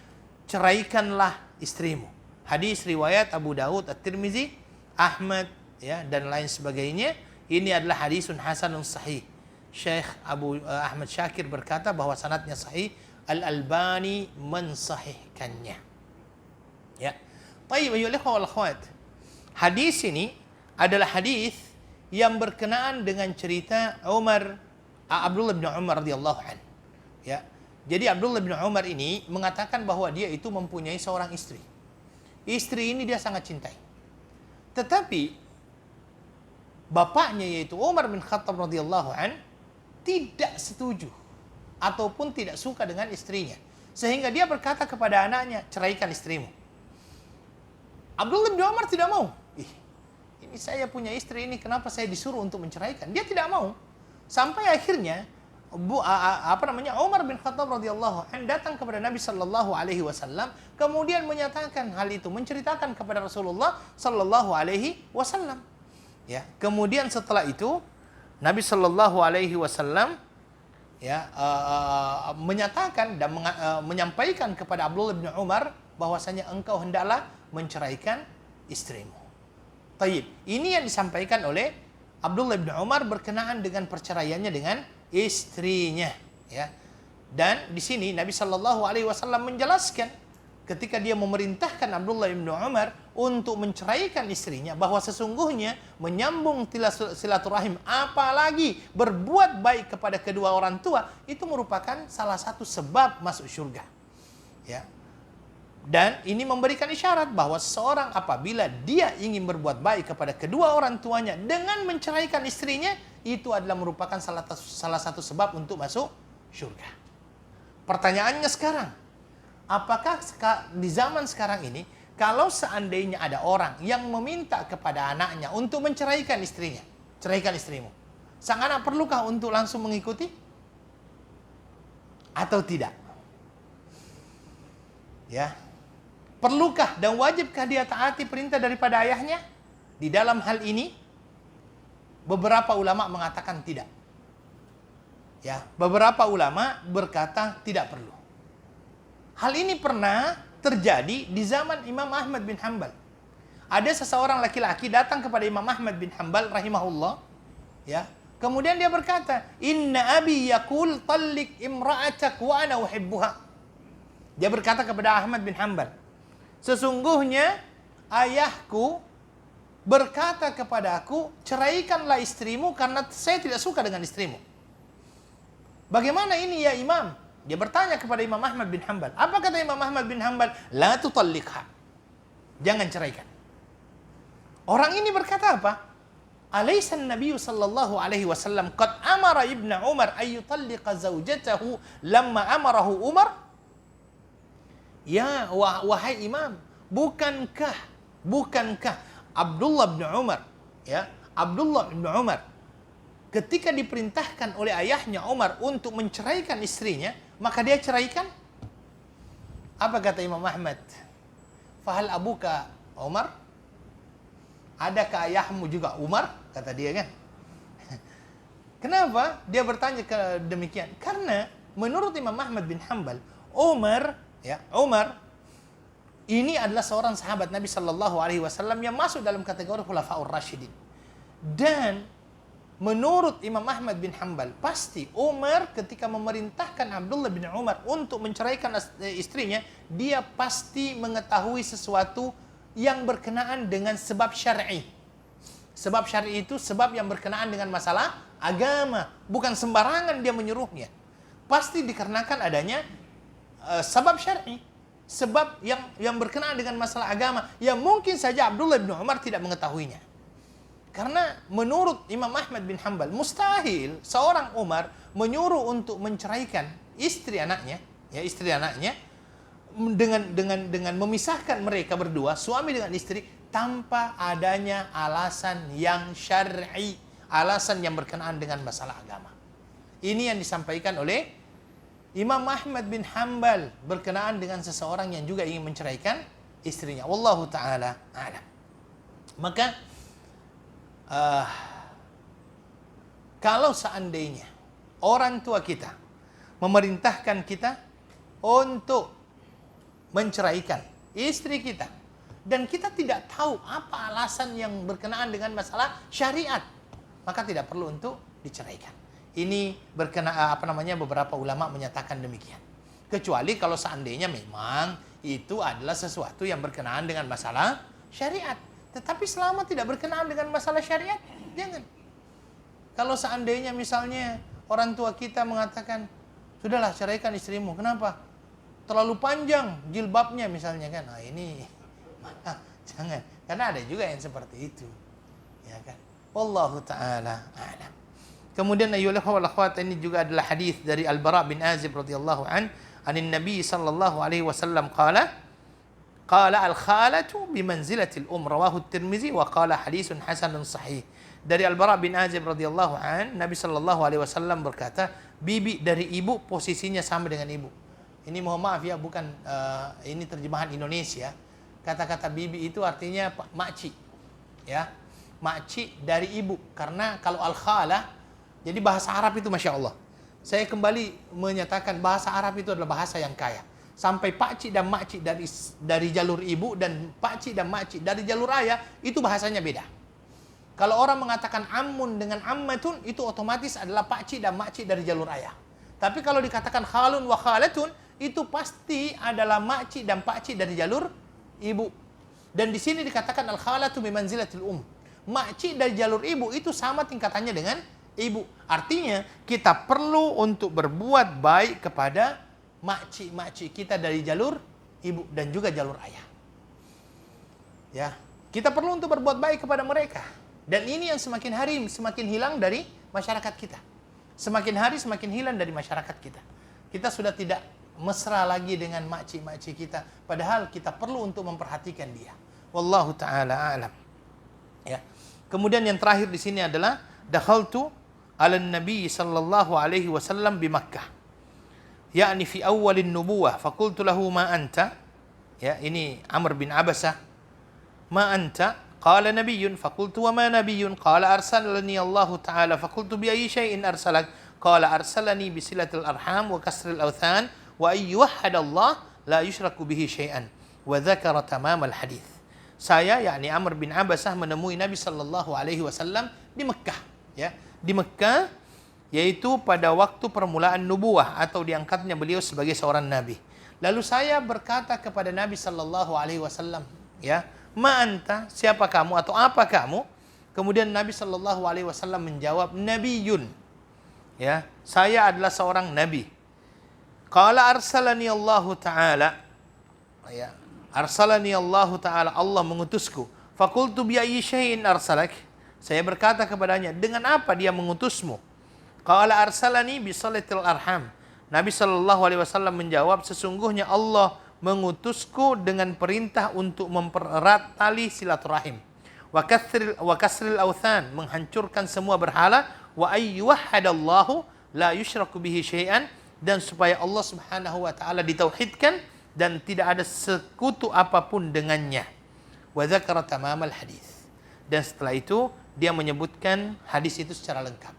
ceraikanlah istrimu. Hadis riwayat Abu Daud, At-Tirmizi, Ahmad, ya, dan lain sebagainya. Ini adalah hadisun hasanun sahih. Syekh Ahmad Syakir berkata bahwa sanadnya sahih. Al-Albani mensahihkannya. Ya. Baik, ayyuhal ikhwah wal akhwat. Hadis ini adalah hadis yang berkenaan dengan cerita Abdullah bin Umar radhiyallahu an. Ya. Jadi Abdullah bin Umar ini mengatakan bahwa dia itu mempunyai seorang istri. Istri ini dia sangat cintai. Tetapi bapaknya yaitu Umar bin Khattab radhiyallahu an tidak setuju ataupun tidak suka dengan istrinya, sehingga dia berkata kepada anaknya, ceraikan istrimu. Abdullah bin Umar tidak mau. Ini saya punya istri ini, kenapa saya disuruh untuk menceraikan? Dia tidak mau. Sampai akhirnya Umar bin Khattab radhiyallahu an datang kepada Nabi sallallahu alaihi wasallam, kemudian menyatakan hal itu, menceritakan kepada Rasulullah sallallahu alaihi wasallam. Ya, kemudian setelah itu Nabi sallallahu alaihi wasallam menyatakan dan menyampaikan kepada Abdullah bin Umar bahwasanya engkau hendaklah menceraikan istrimu. Taib. Ini yang disampaikan oleh Abdullah bin Umar berkenaan dengan perceraiannya dengan istrinya, ya. Dan di sini Nabi sallallahu alaihi wasallam menjelaskan ketika dia memerintahkan Abdullah bin Umar untuk menceraikan istrinya bahwa sesungguhnya menyambung silaturahim, apalagi berbuat baik kepada kedua orang tua, itu merupakan salah satu sebab masuk surga. Ya. Dan ini memberikan isyarat bahwa seseorang apabila dia ingin berbuat baik kepada kedua orang tuanya dengan menceraikan istrinya, itu adalah merupakan salah satu sebab untuk masuk surga. Pertanyaannya sekarang, apakah di zaman sekarang ini, kalau seandainya ada orang yang meminta kepada anaknya untuk menceraikan istrinya, ceraikan istrimu, sang anak perlukah untuk langsung mengikuti? Atau tidak? Ya. Perlukah dan wajibkah dia taati perintah daripada ayahnya? Di dalam hal ini, beberapa ulama mengatakan tidak. Ya, beberapa ulama berkata tidak perlu. Hal ini pernah terjadi di zaman Imam Ahmad bin Hanbal. Ada seseorang laki-laki datang kepada Imam Ahmad bin Hanbal rahimahullah, ya. Kemudian dia berkata, "Inna abi yaqul tallik imra'atak wa ana uhibbuha." Dia berkata kepada Ahmad bin Hanbal, sesungguhnya ayahku berkata kepada aku, ceraikanlah istrimu karena saya tidak suka dengan istrimu. Bagaimana ini ya Imam? Dia bertanya kepada Imam Ahmad bin Hanbal. Apa kata Imam Ahmad bin Hanbal? La tutalliqha. Jangan ceraikan. Orang ini berkata apa? Alaysa an-nabiy sallallahu alaihi wasallam qad amara ibnu Umar ay yutalliqa zawjatahu lamma amarahu Umar? Ya wahai Imam, bukankah Abdullah bin Umar, ya, Abdullah bin Umar ketika diperintahkan oleh ayahnya Umar untuk menceraikan istrinya, maka dia ceraikan? Apa kata Imam Ahmad? Fahal abuka Umar? Adakah ayahmu juga Umar? Kata dia kan. Kenapa dia bertanya demikian? Karena menurut Imam Ahmad bin Hanbal, Umar ini adalah seorang sahabat Nabi Sallallahu Alaihi Wasallam yang masuk dalam kategori Khulafaur Rasyidin. Dan menurut Imam Ahmad bin Hanbal, pasti Umar ketika memerintahkan Abdullah bin Umar untuk menceraikan istrinya, dia pasti mengetahui sesuatu yang berkenaan dengan sebab syar'i. Sebab syar'i itu sebab yang berkenaan dengan masalah agama, bukan sembarangan dia menyuruhnya. Pasti dikarenakan adanya sebab syar'i, sebab yang berkenaan dengan masalah agama yang mungkin saja Abdullah bin Umar tidak mengetahuinya. Karena menurut Imam Ahmad bin Hanbal, mustahil seorang Umar menyuruh untuk menceraikan istri anaknya dengan memisahkan mereka berdua, suami dengan istri, tanpa adanya alasan yang syar'i, alasan yang berkenaan dengan masalah agama. Ini yang disampaikan oleh Imam Ahmad bin Hanbal berkenaan dengan seseorang yang juga ingin menceraikan istrinya. Wallahu ta'ala a'lam. Maka kalau seandainya orang tua kita memerintahkan kita untuk menceraikan istri kita dan kita tidak tahu apa alasan yang berkenaan dengan masalah syariat, maka tidak perlu untuk diceraikan. Ini beberapa ulama menyatakan demikian. Kecuali kalau seandainya memang itu adalah sesuatu yang berkenaan dengan masalah syariat. Tetapi selama tidak berkenaan dengan masalah syariat, jangan. Kalau seandainya misalnya orang tua kita mengatakan, sudahlah ceraikan istrimu. Kenapa? Terlalu panjang jilbabnya misalnya kan. Nah ini jangan. Karena ada juga yang seperti itu. Ya kan? Wallahu ta'ala a'lam. Kemudian ayyuhal akhwat, ini juga adalah hadis dari Al-Bara bin Azib radhiyallahu anin Nabi sallallahu alaihi wasallam qala al-khalatu bimanzilatil rawahu at-Tirmizi wa qala hadisun hasanun sahih. Dari Al-Bara bin Azib radhiyallahu Nabi sallallahu alaihi wasallam berkata, bibi dari ibu posisinya sama dengan ibu. Ini mohon maaf ya, bukan ini terjemahan Indonesia. Kata-kata bibi itu artinya makcik. Ya. Makcik dari ibu. Karena kalau al-khalah, jadi bahasa Arab itu Masya Allah. Saya kembali menyatakan bahasa Arab itu adalah bahasa yang kaya. Sampai pakcik dan makcik dari jalur ibu dan pakcik dan makcik dari jalur ayah, itu bahasanya beda. Kalau orang mengatakan ammun dengan ammatun, itu otomatis adalah pakcik dan makcik dari jalur ayah. Tapi kalau dikatakan khalun wa khalatun, itu pasti adalah makcik dan pakcik dari jalur ibu. Dan di sini dikatakan al-khalatu bimanzilatil Makcik dari jalur ibu itu sama tingkatannya dengan ibu. Artinya kita perlu untuk berbuat baik kepada makcik-makcik kita dari jalur ibu dan juga jalur ayah. Ya, kita perlu untuk berbuat baik kepada mereka. Dan ini yang semakin hari semakin hilang dari masyarakat kita. Semakin hari semakin hilang dari masyarakat kita. Kita sudah tidak mesra lagi dengan makcik-makcik kita, padahal kita perlu untuk memperhatikan dia. Wallahu taala a'lam. Ya. Kemudian yang terakhir di sini adalah dakhaltu ala nabi sallallahu alaihi wasallam bi Makkah. Yakni fi awalin nubuwah faqultu lahu ma anta. Ya, ini Amr bin Abasah. Ma anta? Qala nabiyyun faqultu wa ma nabiyyun? Qala arsalani Allah taala faqultu bi ayyi shay'in arsalak? Qala arsalani bi silatil arham wa kasril awthan wa ayyuhad Allah la yushraku bihi syai'an. Wa dzakara tamam al hadis. Saya, yakni Amr bin Abasah, menemui Nabi sallallahu alaihi wasallam di Mekah, ya. Di Mekah, yaitu pada waktu permulaan nubuwah atau diangkatnya beliau sebagai seorang nabi. Lalu saya berkata kepada Nabi sallallahu alaihi wasallam, ya, "Ma anta? Siapa kamu atau apa kamu?" Kemudian Nabi sallallahu alaihi wasallam menjawab, "Nabiyun." Ya, saya adalah seorang nabi. Qala arsalani Allah Ta'ala. Ya, arsalani Allah Ta'ala, Allah mengutusku. Fakultu bi ayyi syai'in arsalak. Saya berkata kepadanya, dengan apa dia mengutusmu? Qala arsalani bi salatil arham. Nabi sallallahu alaihi wasallam menjawab, sesungguhnya Allah mengutusku dengan perintah untuk mempererat tali silaturahim. Wa kasril authan, menghancurkan semua berhala, wa ayyuhadallahu la yusyraku bihi syai'an, dan supaya Allah Subhanahu wa taala ditauhidkan dan tidak ada sekutu apapun dengannya. Wa dzakara tamamal hadis. Dan setelah itu dia menyebutkan hadis itu secara lengkap.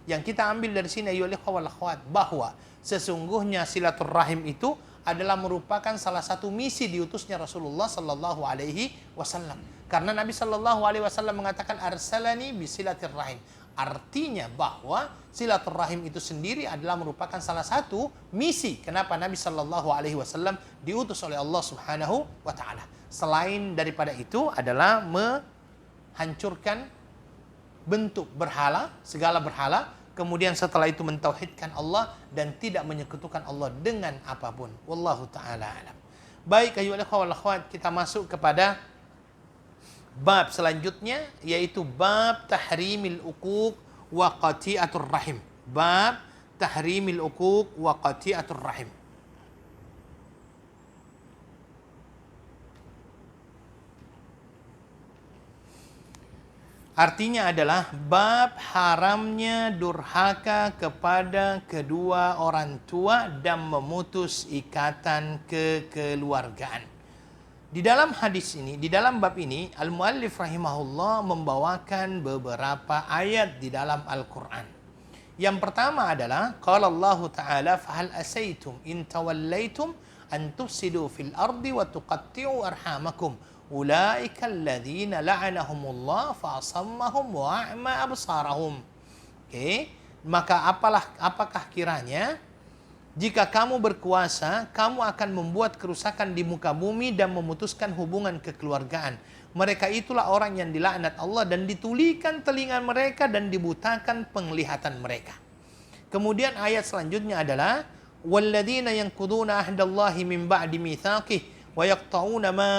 Yang kita ambil dari sini ayyuhal ikhwah wal akhwat, bahwa sesungguhnya silaturahim itu adalah merupakan salah satu misi diutusnya Rasulullah sallallahu alaihi wasallam. Karena Nabi sallallahu alaihi wasallam mengatakan arsalani bisilatirrahim. Artinya bahwa silaturahim itu sendiri adalah merupakan salah satu misi kenapa Nabi sallallahu alaihi wasallam diutus oleh Allah Subhanahu wa taala. Selain daripada itu adalah menghancurkan bentuk berhala, segala berhala, kemudian setelah itu mentauhidkan Allah dan tidak menyekutukan Allah dengan apapun. Wallahu taala alam. Baik ayyuhal ikhwah wal akhwat, kita masuk kepada bab selanjutnya, yaitu bab tahrimil uquq wa qati'atur rahim. Bab tahrimil uquq wa qati'atur rahim. Artinya adalah bab haramnya durhaka kepada kedua orang tua dan memutus ikatan kekeluargaan. Di dalam hadis ini, di dalam bab ini, al-muallif rahimahullah membawakan beberapa ayat di dalam Al-Quran. Yang pertama adalah, qala Allah Ta'ala, fahal asaitum in tawallaitum an tufsidu fil ardi wa tuqatti'u arhamakum. Ulaika alladhina la'anahumullah fa'asammahum wa'ama absarahum. Oke, maka apakah kiranya jika kamu berkuasa, kamu akan membuat kerusakan di muka bumi dan memutuskan hubungan kekeluargaan. Mereka itulah orang yang dilaknat Allah dan ditulikan telinga mereka dan dibutakan penglihatan mereka. Kemudian ayat selanjutnya adalah walladzina yanquduna ahdallahi min ba'di mitsaqih wa yaqta'una ma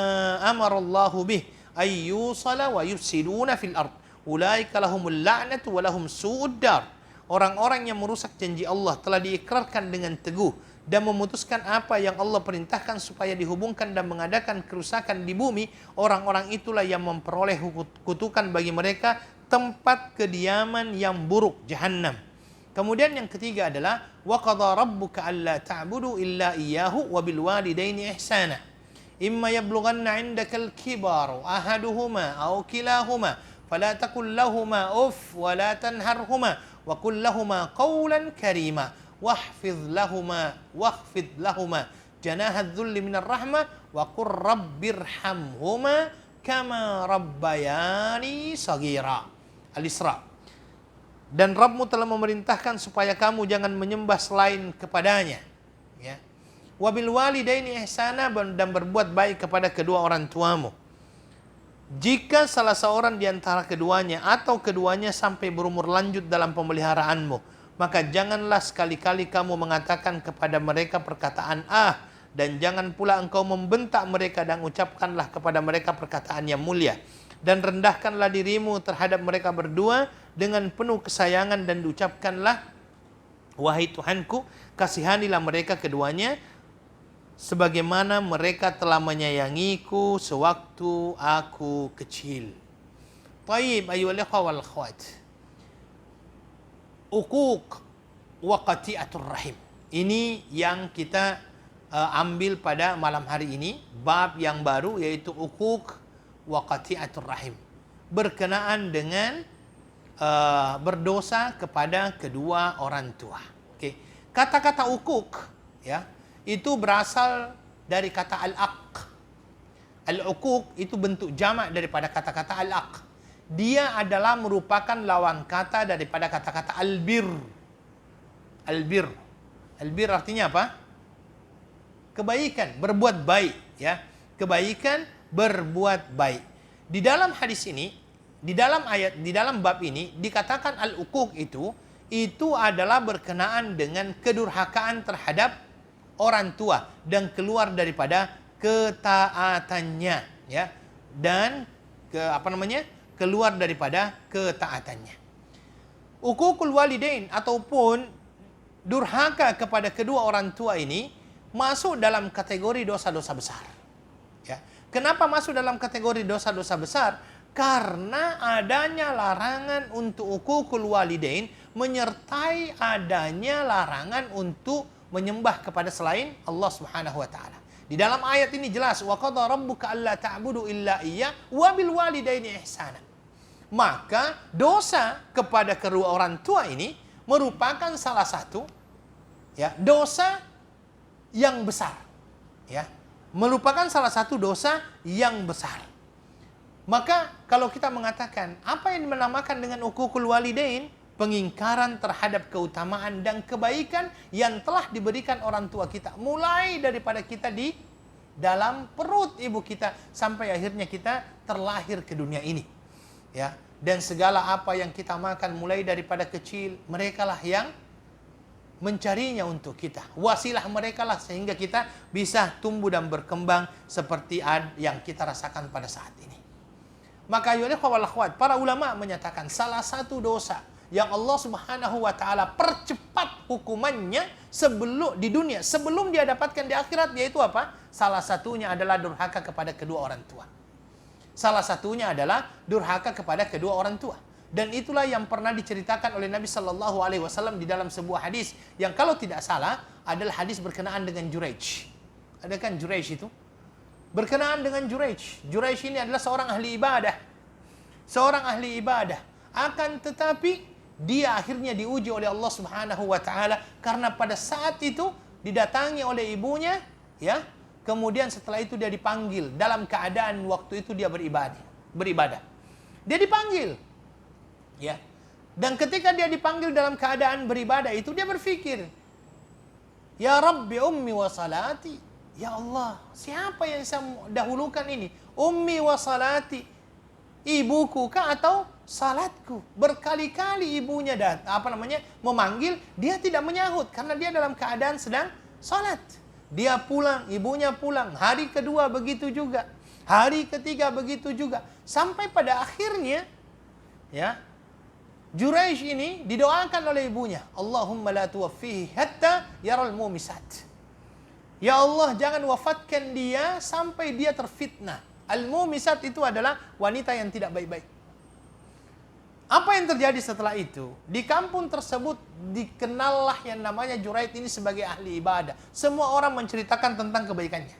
amara Allahu bih ay yusala wa yufsiduna fil ard. Ulaika lahumul la'natu wa lahum su'ud dar. Orang-orang yang merusak janji Allah telah diikrarkan dengan teguh dan memutuskan apa yang Allah perintahkan supaya dihubungkan dan mengadakan kerusakan di bumi. Orang-orang itulah yang memperoleh kutukan bagi mereka, tempat kediaman yang buruk, jahannam. Kemudian yang ketiga adalah wa qadha rabbuka alla ta'budu illa iyyahu wa bil walidaini ihsana. Imma yablughanna 'indakal kibaru ahaduhuma aw kilahuma fala taqul lahumā uff wa la tanharhumā wa qul lahumā qawlan karīmā wakhfid lahumā janaha adh-dhulli minar rahmah wa qur rabbirhamhumā kama rabbayani shaghīrā. Al-Isra. Dan Rabbmu telah memerintahkan supaya kamu jangan menyembah selain kepadanya, ya. Wabil walidaini ihsana, dan berbuat baik kepada kedua orang tuamu. Jika salah seorang di antara keduanya atau keduanya sampai berumur lanjut dalam pemeliharaanmu, maka janganlah sekali-kali kamu mengatakan kepada mereka perkataan dan jangan pula engkau membentak mereka dan ucapkanlah kepada mereka perkataan yang mulia. Dan rendahkanlah dirimu terhadap mereka berdua dengan penuh kesayangan dan diucapkanlah, wahai Tuhanku, kasihanilah mereka keduanya sebagaimana mereka telah menyayangiku sewaktu aku kecil. Taib ayyuhal ikhwah wal akhwat. Uquq wa qati'atur rahim. Ini yang kita ambil pada malam hari ini, bab yang baru yaitu uquq wa qati'atur rahim. Berkenaan dengan berdosa kepada kedua orang tua. Oke. Kata-kata uquq, ya, itu berasal dari kata al-aq. Al-uquq itu bentuk jamak daripada kata-kata al-aq. Dia adalah merupakan lawan kata daripada kata-kata al-bir. Al-bir. Al-bir artinya apa? kebaikan, berbuat baik, ya. Kebaikan, berbuat baik. Di dalam hadis ini, di dalam ayat, di dalam bab ini dikatakan al-uquq itu adalah berkenaan dengan kedurhakaan terhadap orang tua dan keluar daripada ketaatannya, ya. Dan keluar daripada ketaatannya. Uququl walidain ataupun durhaka kepada kedua orang tua ini masuk dalam kategori dosa-dosa besar. Ya. Kenapa masuk dalam kategori dosa-dosa besar? Karena adanya larangan untuk uququl walidain menyertai adanya larangan untuk menyembah kepada selain Allah Subhanahu wa taala. Di dalam ayat ini jelas wa qadha rabbuka alla ta'budu illa iyyah wa bil walidaini ihsana. Maka dosa kepada kedua orang tua ini merupakan salah satu, ya, dosa yang besar, ya. Merupakan salah satu dosa yang besar. Maka kalau kita mengatakan apa yang dinamakan dengan uququl walidain, pengingkaran terhadap keutamaan dan kebaikan yang telah diberikan orang tua kita, mulai daripada kita di dalam perut ibu kita sampai akhirnya kita terlahir ke dunia ini, ya. Dan segala apa yang kita makan mulai daripada kecil, merekalah yang mencarinya untuk kita. Wasilah merekalah sehingga kita bisa tumbuh dan berkembang seperti yang kita rasakan pada saat ini. Maka para ulama menyatakan salah satu dosa yang Allah Subhanahu wa taala percepat hukumannya sebelum di dunia, sebelum dia dapatkan di akhirat, yaitu apa? Salah satunya adalah durhaka kepada kedua orang tua. Salah satunya adalah durhaka kepada kedua orang tua. Dan itulah yang pernah diceritakan oleh Nabi Sallallahu Alaihi Wasallam di dalam sebuah hadis yang kalau tidak salah adalah hadis berkenaan dengan Juraij. Ada kan Juraij itu? Berkenaan dengan Juraij. Juraij ini adalah seorang ahli ibadah. Seorang ahli ibadah. Akan tetapi dia akhirnya diuji oleh Allah Subhanahu wa taala karena pada saat itu didatangi oleh ibunya, ya. Kemudian setelah itu dia dipanggil dalam keadaan waktu itu dia beribadah. Dia dipanggil. Ya. Dan ketika dia dipanggil dalam keadaan beribadah itu dia berpikir, ya Rabbi ummi wa salati. Ya Allah, siapa yang saya dahulukan ini? Ummi wa salati. Ibuku kah atau salatku? Berkali-kali ibunya memanggil, dia tidak menyahut karena dia dalam keadaan sedang salat. Dia pulang, ibunya pulang. Hari kedua begitu juga. Hari ketiga begitu juga. Sampai pada akhirnya, ya, Juraij ini didoakan oleh ibunya, Allahumma la tuwaffihi hatta yaral mumisat. Ya Allah, jangan wafatkan dia sampai dia terfitnah. Al-mumisat itu adalah wanita yang tidak baik-baik. Apa yang terjadi setelah itu? Di kampung tersebut dikenallah yang namanya Juraij ini sebagai ahli ibadah. Semua orang menceritakan tentang kebaikannya.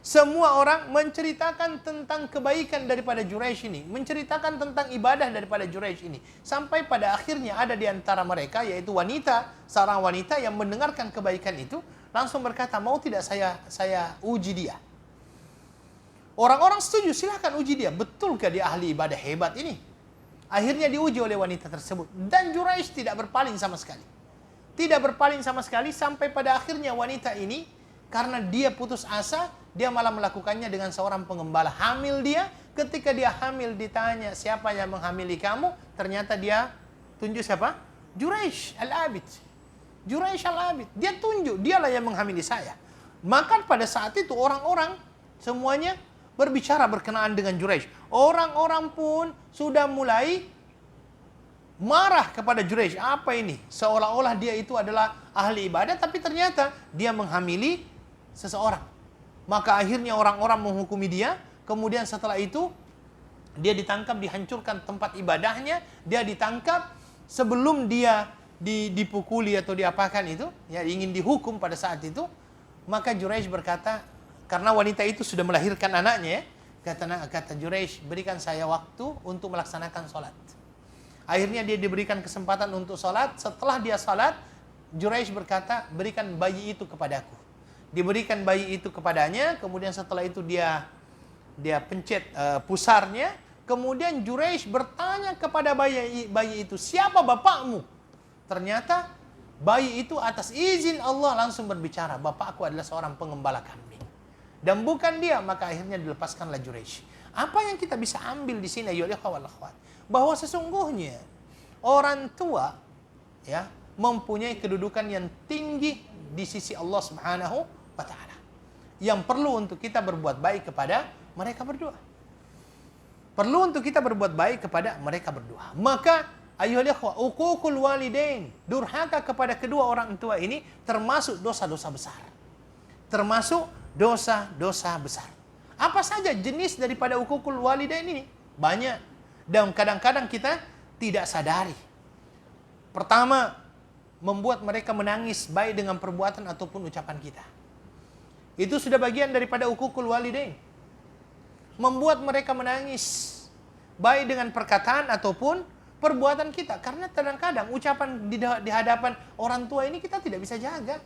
Semua orang menceritakan tentang kebaikan daripada Juraij ini, menceritakan tentang ibadah daripada Juraij ini. Sampai pada akhirnya ada di antara mereka, yaitu seorang wanita yang mendengarkan kebaikan itu, langsung berkata, mau tidak saya uji dia? Orang-orang setuju, silahkan uji dia. Betulkah dia ahli ibadah hebat ini? Akhirnya diuji oleh wanita tersebut. Dan Juraij tidak berpaling sama sekali. Tidak berpaling sama sekali sampai pada akhirnya wanita ini, karena dia putus asa, dia malah melakukannya dengan seorang pengembala. Hamil dia, ketika dia hamil ditanya siapa yang menghamili kamu, ternyata dia tunjuk siapa? Juraij al-Abid. Juraij al-Abid. Dia tunjuk, dialah yang menghamili saya. Maka pada saat itu orang-orang semuanya berbicara berkenaan dengan Juraij. Orang-orang pun sudah mulai marah kepada Juraij. Apa ini? Seolah-olah dia itu adalah ahli ibadah, tapi ternyata dia menghamili seseorang. Maka akhirnya orang-orang menghukumi dia. Kemudian setelah itu dia ditangkap, dihancurkan tempat ibadahnya. Dia ditangkap sebelum dia dipukuli atau diapakan itu, ya, ingin dihukum pada saat itu. Maka Juraij berkata, karena wanita itu sudah melahirkan anaknya, kata Juraij, berikan saya waktu untuk melaksanakan sholat. Akhirnya dia diberikan kesempatan untuk sholat. Setelah dia sholat, Juraij berkata, berikan bayi itu kepadaku. Diberikan bayi itu kepadanya, kemudian setelah itu dia pencet pusarnya, kemudian Juraij bertanya kepada bayi itu, siapa bapakmu? Ternyata bayi itu atas izin Allah langsung berbicara, bapakku adalah seorang pengembala kambing. Dan bukan dia, maka akhirnya dilepaskanlah Juraij. Apa yang kita bisa ambil di sini, ya akhwat, bahwa sesungguhnya orang tua ya mempunyai kedudukan yang tinggi di sisi Allah Subhanahu wa taala. Yang perlu untuk kita berbuat baik kepada mereka berdua. Perlu untuk kita berbuat baik kepada mereka berdua. Maka ayyuhal ikhwah, uququl walidain, durhaka kepada kedua orang tua ini termasuk dosa-dosa besar. Termasuk dosa-dosa besar. Apa saja jenis daripada uququl walidain ini? Banyak. Dan kadang-kadang kita tidak sadari. Pertama, membuat mereka menangis baik dengan perbuatan ataupun ucapan kita. Itu sudah bagian daripada uququl walidain. Membuat mereka menangis baik dengan perkataan ataupun perbuatan kita. Karena kadang-kadang ucapan di hadapan orang tua ini kita tidak bisa jaga.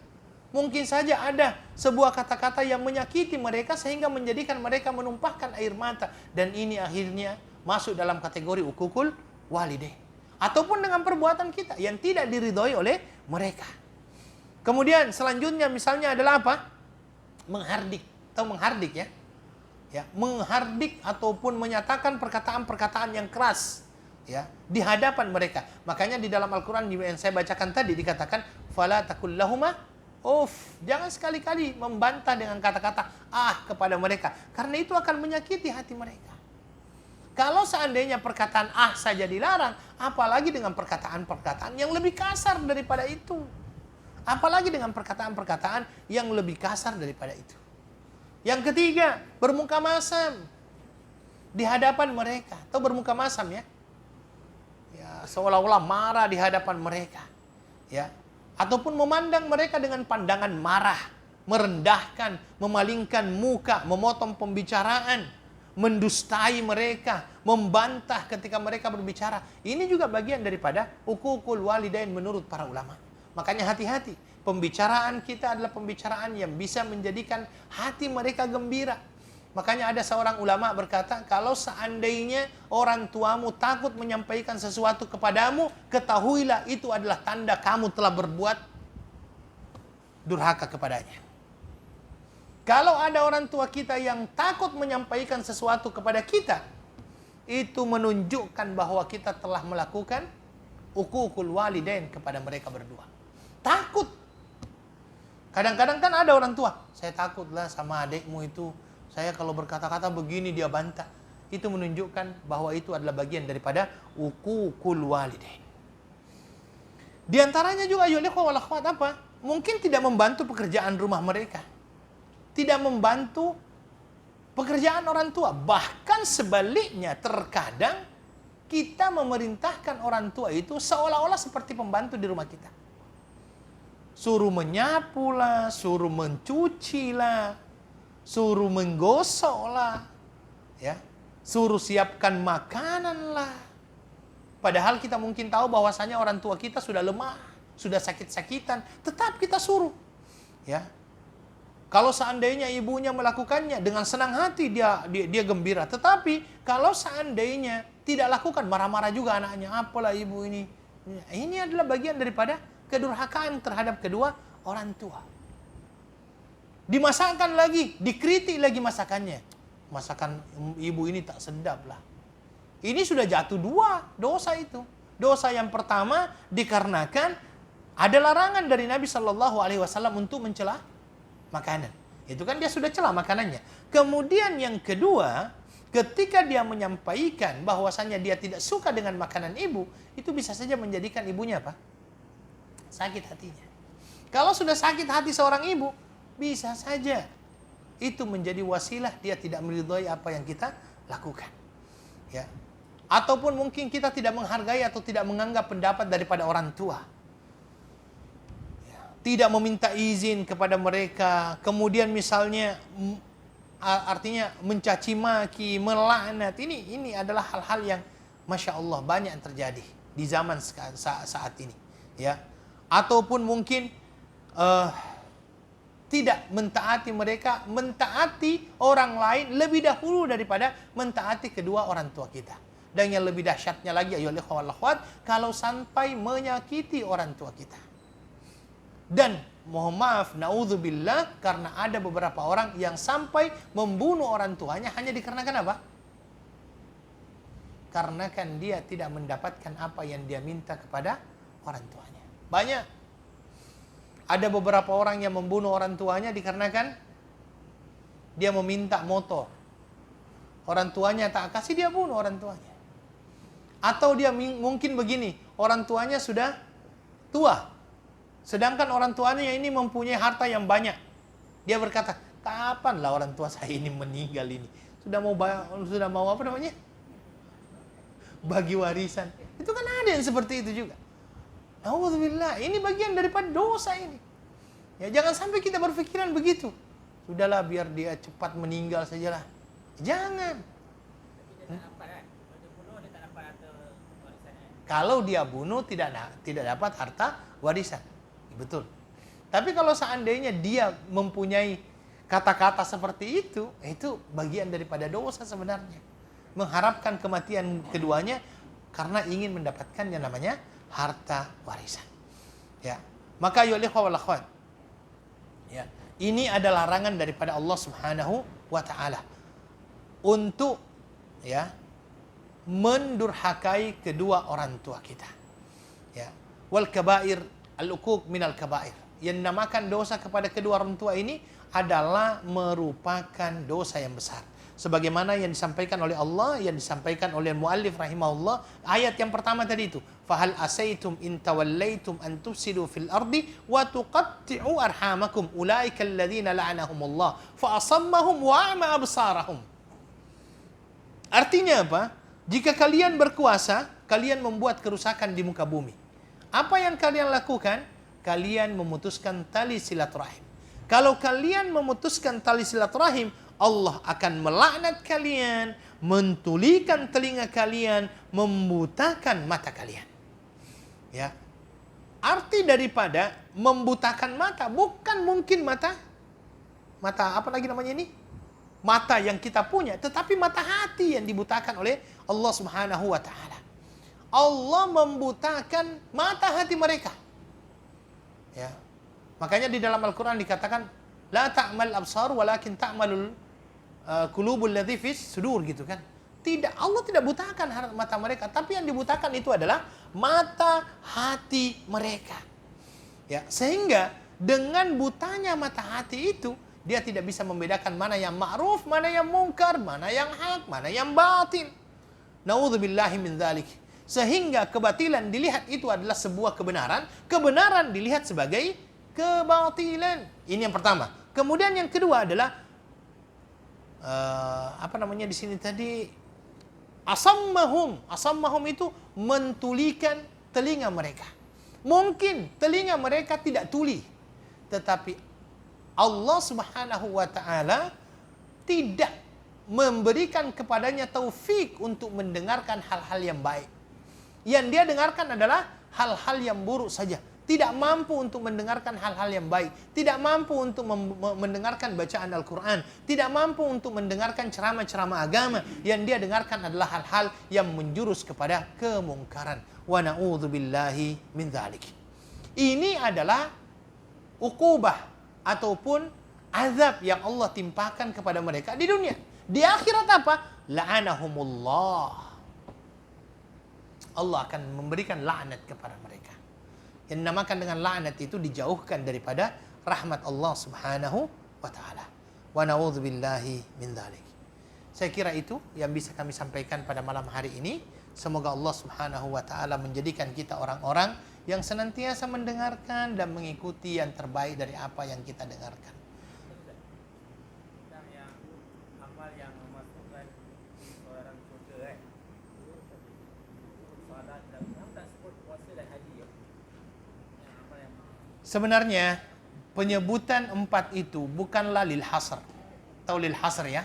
Mungkin saja ada sebuah kata-kata yang menyakiti mereka sehingga menjadikan mereka menumpahkan air mata. Dan ini akhirnya masuk dalam kategori uququl walidain. Ataupun dengan perbuatan kita yang tidak diridhoi oleh mereka. Kemudian selanjutnya misalnya adalah apa? Menghardik. Atau menghardik ya. Menghardik ataupun menyatakan perkataan-perkataan yang keras ya di hadapan mereka. Makanya di dalam Al-Qur'an yang saya bacakan tadi dikatakan fala taqul lahuma uff, jangan sekali-kali membantah dengan kata-kata kepada mereka karena itu akan menyakiti hati mereka. Kalau seandainya perkataan saja dilarang, apalagi dengan perkataan-perkataan yang lebih kasar daripada itu. Apalagi dengan perkataan-perkataan yang lebih kasar daripada itu. Yang ketiga, bermuka masam di hadapan mereka. Atau bermuka masam ya. Seolah-olah marah di hadapan mereka. Ya. Ataupun memandang mereka dengan pandangan marah, merendahkan, memalingkan muka, memotong pembicaraan, mendustai mereka, membantah ketika mereka berbicara. Ini juga bagian daripada uququl walidain menurut para ulama. Makanya hati-hati. Pembicaraan kita adalah pembicaraan yang bisa menjadikan hati mereka gembira. Makanya ada seorang ulama berkata, kalau seandainya orang tuamu takut menyampaikan sesuatu kepadamu, ketahuilah itu adalah tanda kamu telah berbuat durhaka kepadanya. Kalau ada orang tua kita yang takut menyampaikan sesuatu kepada kita, itu menunjukkan bahwa kita telah melakukan uququl walidain kepada mereka berdua. Takut. Kadang-kadang kan ada orang tua, saya takutlah sama adikmu itu. Saya kalau berkata-kata begini dia bantah. Itu menunjukkan bahwa itu adalah bagian daripada uququl walidain. Di antaranya juga ayyuhal ikhwah wal akhwat apa? Mungkin tidak membantu pekerjaan rumah mereka. Tidak membantu pekerjaan orang tua. Bahkan sebaliknya terkadang kita memerintahkan orang tua itu seolah-olah seperti pembantu di rumah kita. Suruh menyapu lah, suruh mencuci lah, suruh menggosok lah, ya, suruh siapkan makanan lah. Padahal kita mungkin tahu bahwasanya orang tua kita sudah lemah, sudah sakit-sakitan, tetap kita suruh, ya. Kalau seandainya ibunya melakukannya dengan senang hati dia gembira, tetapi kalau seandainya tidak lakukan marah-marah juga anaknya, apalah ibu ini. Ini adalah bagian daripada kedurhakaan terhadap kedua orang tua. Dimasakkan lagi, dikritik lagi masakannya. Masakan ibu ini tak sedap lah. Ini sudah jatuh dua dosa itu. Dosa yang pertama dikarenakan ada larangan dari Nabi SAW untuk mencela makanan. Itu kan dia sudah cela makanannya. Kemudian yang kedua, ketika dia menyampaikan bahwasannya dia tidak suka dengan makanan ibu, itu bisa saja menjadikan ibunya apa? Sakit hatinya. Kalau sudah sakit hati seorang ibu, bisa saja itu menjadi wasilah dia tidak meridhai apa yang kita lakukan. Ya. Ataupun mungkin kita tidak menghargai atau tidak menganggap pendapat daripada orang tua. Ya. Tidak meminta izin kepada mereka. Kemudian misalnya artinya mencaci maki, melaknat. Ini adalah hal-hal yang Masya Allah banyak yang terjadi di zaman saat ini. Ya. Ataupun mungkin tidak mentaati mereka, mentaati orang lain lebih dahulu daripada mentaati kedua orang tua kita. Dan yang lebih dahsyatnya lagi, ayyuhal ikhwah wal akhwat, kalau sampai menyakiti orang tua kita. Dan mohon maaf, naudzubillah, karena ada beberapa orang yang sampai membunuh orang tuanya hanya dikarenakan apa? Karena kan dia tidak mendapatkan apa yang dia minta kepada orang tuanya. Banyak. Ada beberapa orang yang membunuh orang tuanya dikarenakan dia meminta motor. Orang tuanya tak kasih, dia bunuh orang tuanya. Atau dia mungkin begini, orang tuanya sudah tua. Sedangkan orang tuanya ini mempunyai harta yang banyak. Dia berkata, kapanlah orang tua saya ini meninggal ini? Sudah mau apa namanya? Bagi warisan. Itu kan ada yang seperti itu juga. Alhamdulillah, ini bagian daripada dosa ini. Ya, jangan sampai kita berpikiran begitu. Sudahlah, biar dia cepat meninggal sajalah. Jangan. Tapi dia tak dapat kan? Kalau dia bunuh, dia tak dapat harta warisan. Kalau dia bunuh tidak dapat harta warisan. Betul. Tapi kalau seandainya dia mempunyai kata-kata seperti itu bagian daripada dosa sebenarnya. Mengharapkan kematian keduanya karena ingin mendapatkan yang namanya harta warisan. Ya. Maka ya ikhwah wal akhwat. Ya. Ini adalah larangan daripada Allah Subhanahu wa taala untuk ya mendurhakai kedua orang tua kita. Ya. Wal kabair al-uquq minal kabair. Yang dinamakan dosa kepada kedua orang tua ini adalah merupakan dosa yang besar. Sebagaimana yang disampaikan oleh Allah, yang disampaikan oleh muallif rahimahullah, ayat yang pertama tadi itu, fahal asaitum in tawallaitum an tufsidu fil ardi wa tuqatti'u arhamakum ulaika alladhina la'anahumullah fa asammahum wa a'ma absarahum. Artinya apa? Jika kalian berkuasa, kalian membuat kerusakan di muka bumi. Apa yang kalian lakukan? Kalian memutuskan tali silaturahim. Kalau kalian memutuskan tali silaturahim, Allah akan melaknat kalian, mentulikan telinga kalian, membutakan mata kalian. Ya. Arti daripada membutakan mata bukan mungkin mata apa lagi namanya ini? Mata yang kita punya, tetapi mata hati yang dibutakan oleh Allah Subhanahu wa taala. Allah membutakan mata hati mereka. Ya. Makanya di dalam Al-Qur'an dikatakan la ta'mal absar walakin ta'malul qulubul ladzi fis sudur gitu kan. Tidak, Allah tidak butakan mata mereka, tapi yang dibutakan itu adalah mata hati mereka. Ya, sehingga dengan butanya mata hati itu, dia tidak bisa membedakan mana yang ma'ruf, mana yang mungkar, mana yang hak, mana yang batil. Nauzubillahi min dzalik. Sehingga kebatilan dilihat itu adalah sebuah kebenaran, kebenaran dilihat sebagai kebatilan. Ini yang pertama. Kemudian yang kedua adalah apa namanya di sini tadi, asammahum itu mentulikan telinga mereka. Mungkin telinga mereka tidak tuli, tetapi Allah Subhanahu wa taala tidak memberikan kepadanya taufik untuk mendengarkan hal-hal yang baik. Yang dia dengarkan adalah hal-hal yang buruk saja. Tidak mampu untuk mendengarkan hal-hal yang baik. Tidak mampu untuk mendengarkan bacaan Al-Quran. Tidak mampu untuk mendengarkan ceramah-ceramah agama. Yang dia dengarkan adalah hal-hal yang menjurus kepada kemungkaran. Wa na'udzubillahi min dzalik. Ini adalah uqubah ataupun azab yang Allah timpakan kepada mereka di dunia. Di akhirat apa? La'anahumullah. Allah akan memberikan laknat kepada mereka. Yang dinamakan dengan laknat itu dijauhkan daripada rahmat Allah Subhanahu wa taala. Wa na'udzubillahi min dzalik. Saya kira itu yang bisa kami sampaikan pada malam hari ini. Semoga Allah Subhanahu wa taala menjadikan kita orang-orang yang senantiasa mendengarkan dan mengikuti yang terbaik dari apa yang kita dengarkan. Tentang yang amal yang memasukkan orang surga kan. Salat dan tak sebut puasa dan haji ya. Yang amal yang Sebenarnya penyebutan 4 itu bukanlah lil hasr. Tahu lil hasr ya?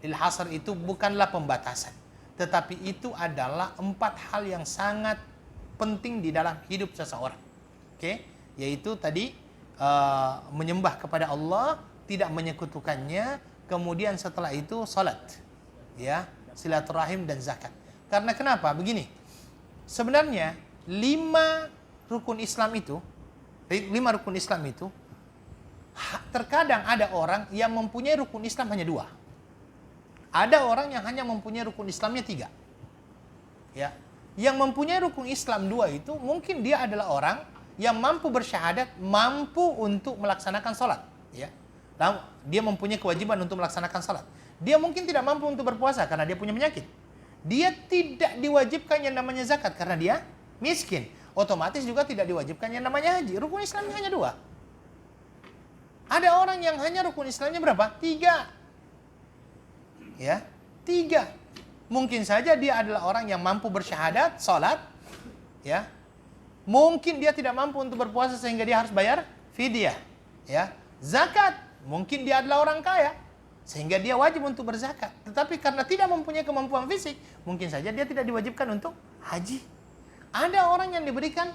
Lil hasr itu bukanlah pembatasan. Tetapi itu adalah 4 hal yang sangat penting di dalam hidup seseorang. Oke? Yaitu tadi menyembah kepada Allah, tidak menyekutukannya, kemudian setelah itu salat. Ya, silaturahim dan zakat. Karena kenapa? Begini. Sebenarnya 5 rukun Islam itu 5 rukun Islam itu, terkadang ada orang yang mempunyai rukun Islam hanya 2. Ada orang yang hanya mempunyai rukun Islamnya 3. Ya. Yang mempunyai rukun Islam 2 itu mungkin dia adalah orang yang mampu bersyahadat, mampu untuk melaksanakan salat, ya. Lalu dia mempunyai kewajiban untuk melaksanakan salat. Dia mungkin tidak mampu untuk berpuasa karena dia punya penyakit. Dia tidak diwajibkan yang namanya zakat karena dia miskin. Otomatis juga tidak diwajibkan yang namanya haji. Rukun Islamnya hanya 2. Ada orang yang hanya rukun Islamnya berapa? 3. Ya, 3. Mungkin saja dia adalah orang yang mampu bersyahadat, salat, ya. Mungkin dia tidak mampu untuk berpuasa sehingga dia harus bayar fidyah, ya. Zakat, mungkin dia adalah orang kaya sehingga dia wajib untuk berzakat. Tetapi karena tidak mempunyai kemampuan fisik, mungkin saja dia tidak diwajibkan untuk haji. Ada orang yang diberikan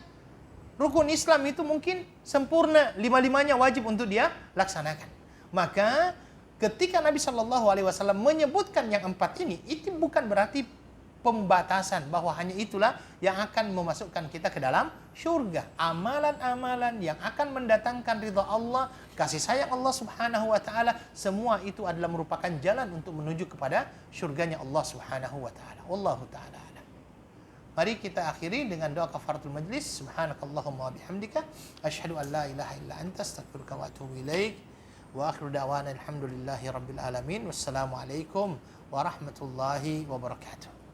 rukun Islam itu mungkin sempurna, 5-5-nya wajib untuk dia laksanakan. Maka ketika Nabi Shallallahu Alaihi Wasallam menyebutkan yang 4 ini, itu bukan berarti pembatasan bahwa hanya itulah yang akan memasukkan kita ke dalam syurga. Amalan-amalan yang akan mendatangkan ridha Allah, kasih sayang Allah Subhanahu Wa Taala, semua itu adalah merupakan jalan untuk menuju kepada syurganya Allah Subhanahu Wa Taala. Wallahu taala a'lam. Mari kita akhiri dengan doa kafaratul majlis. Subhanakallahumma wa bihamdika asyhadu an la ilaha illa anta astaghfiruka wa atubu ilaik. Wa akhiru da'wana alhamdulillahi rabbil alamin. Wassalamualaikum warahmatullahi wabarakatuh.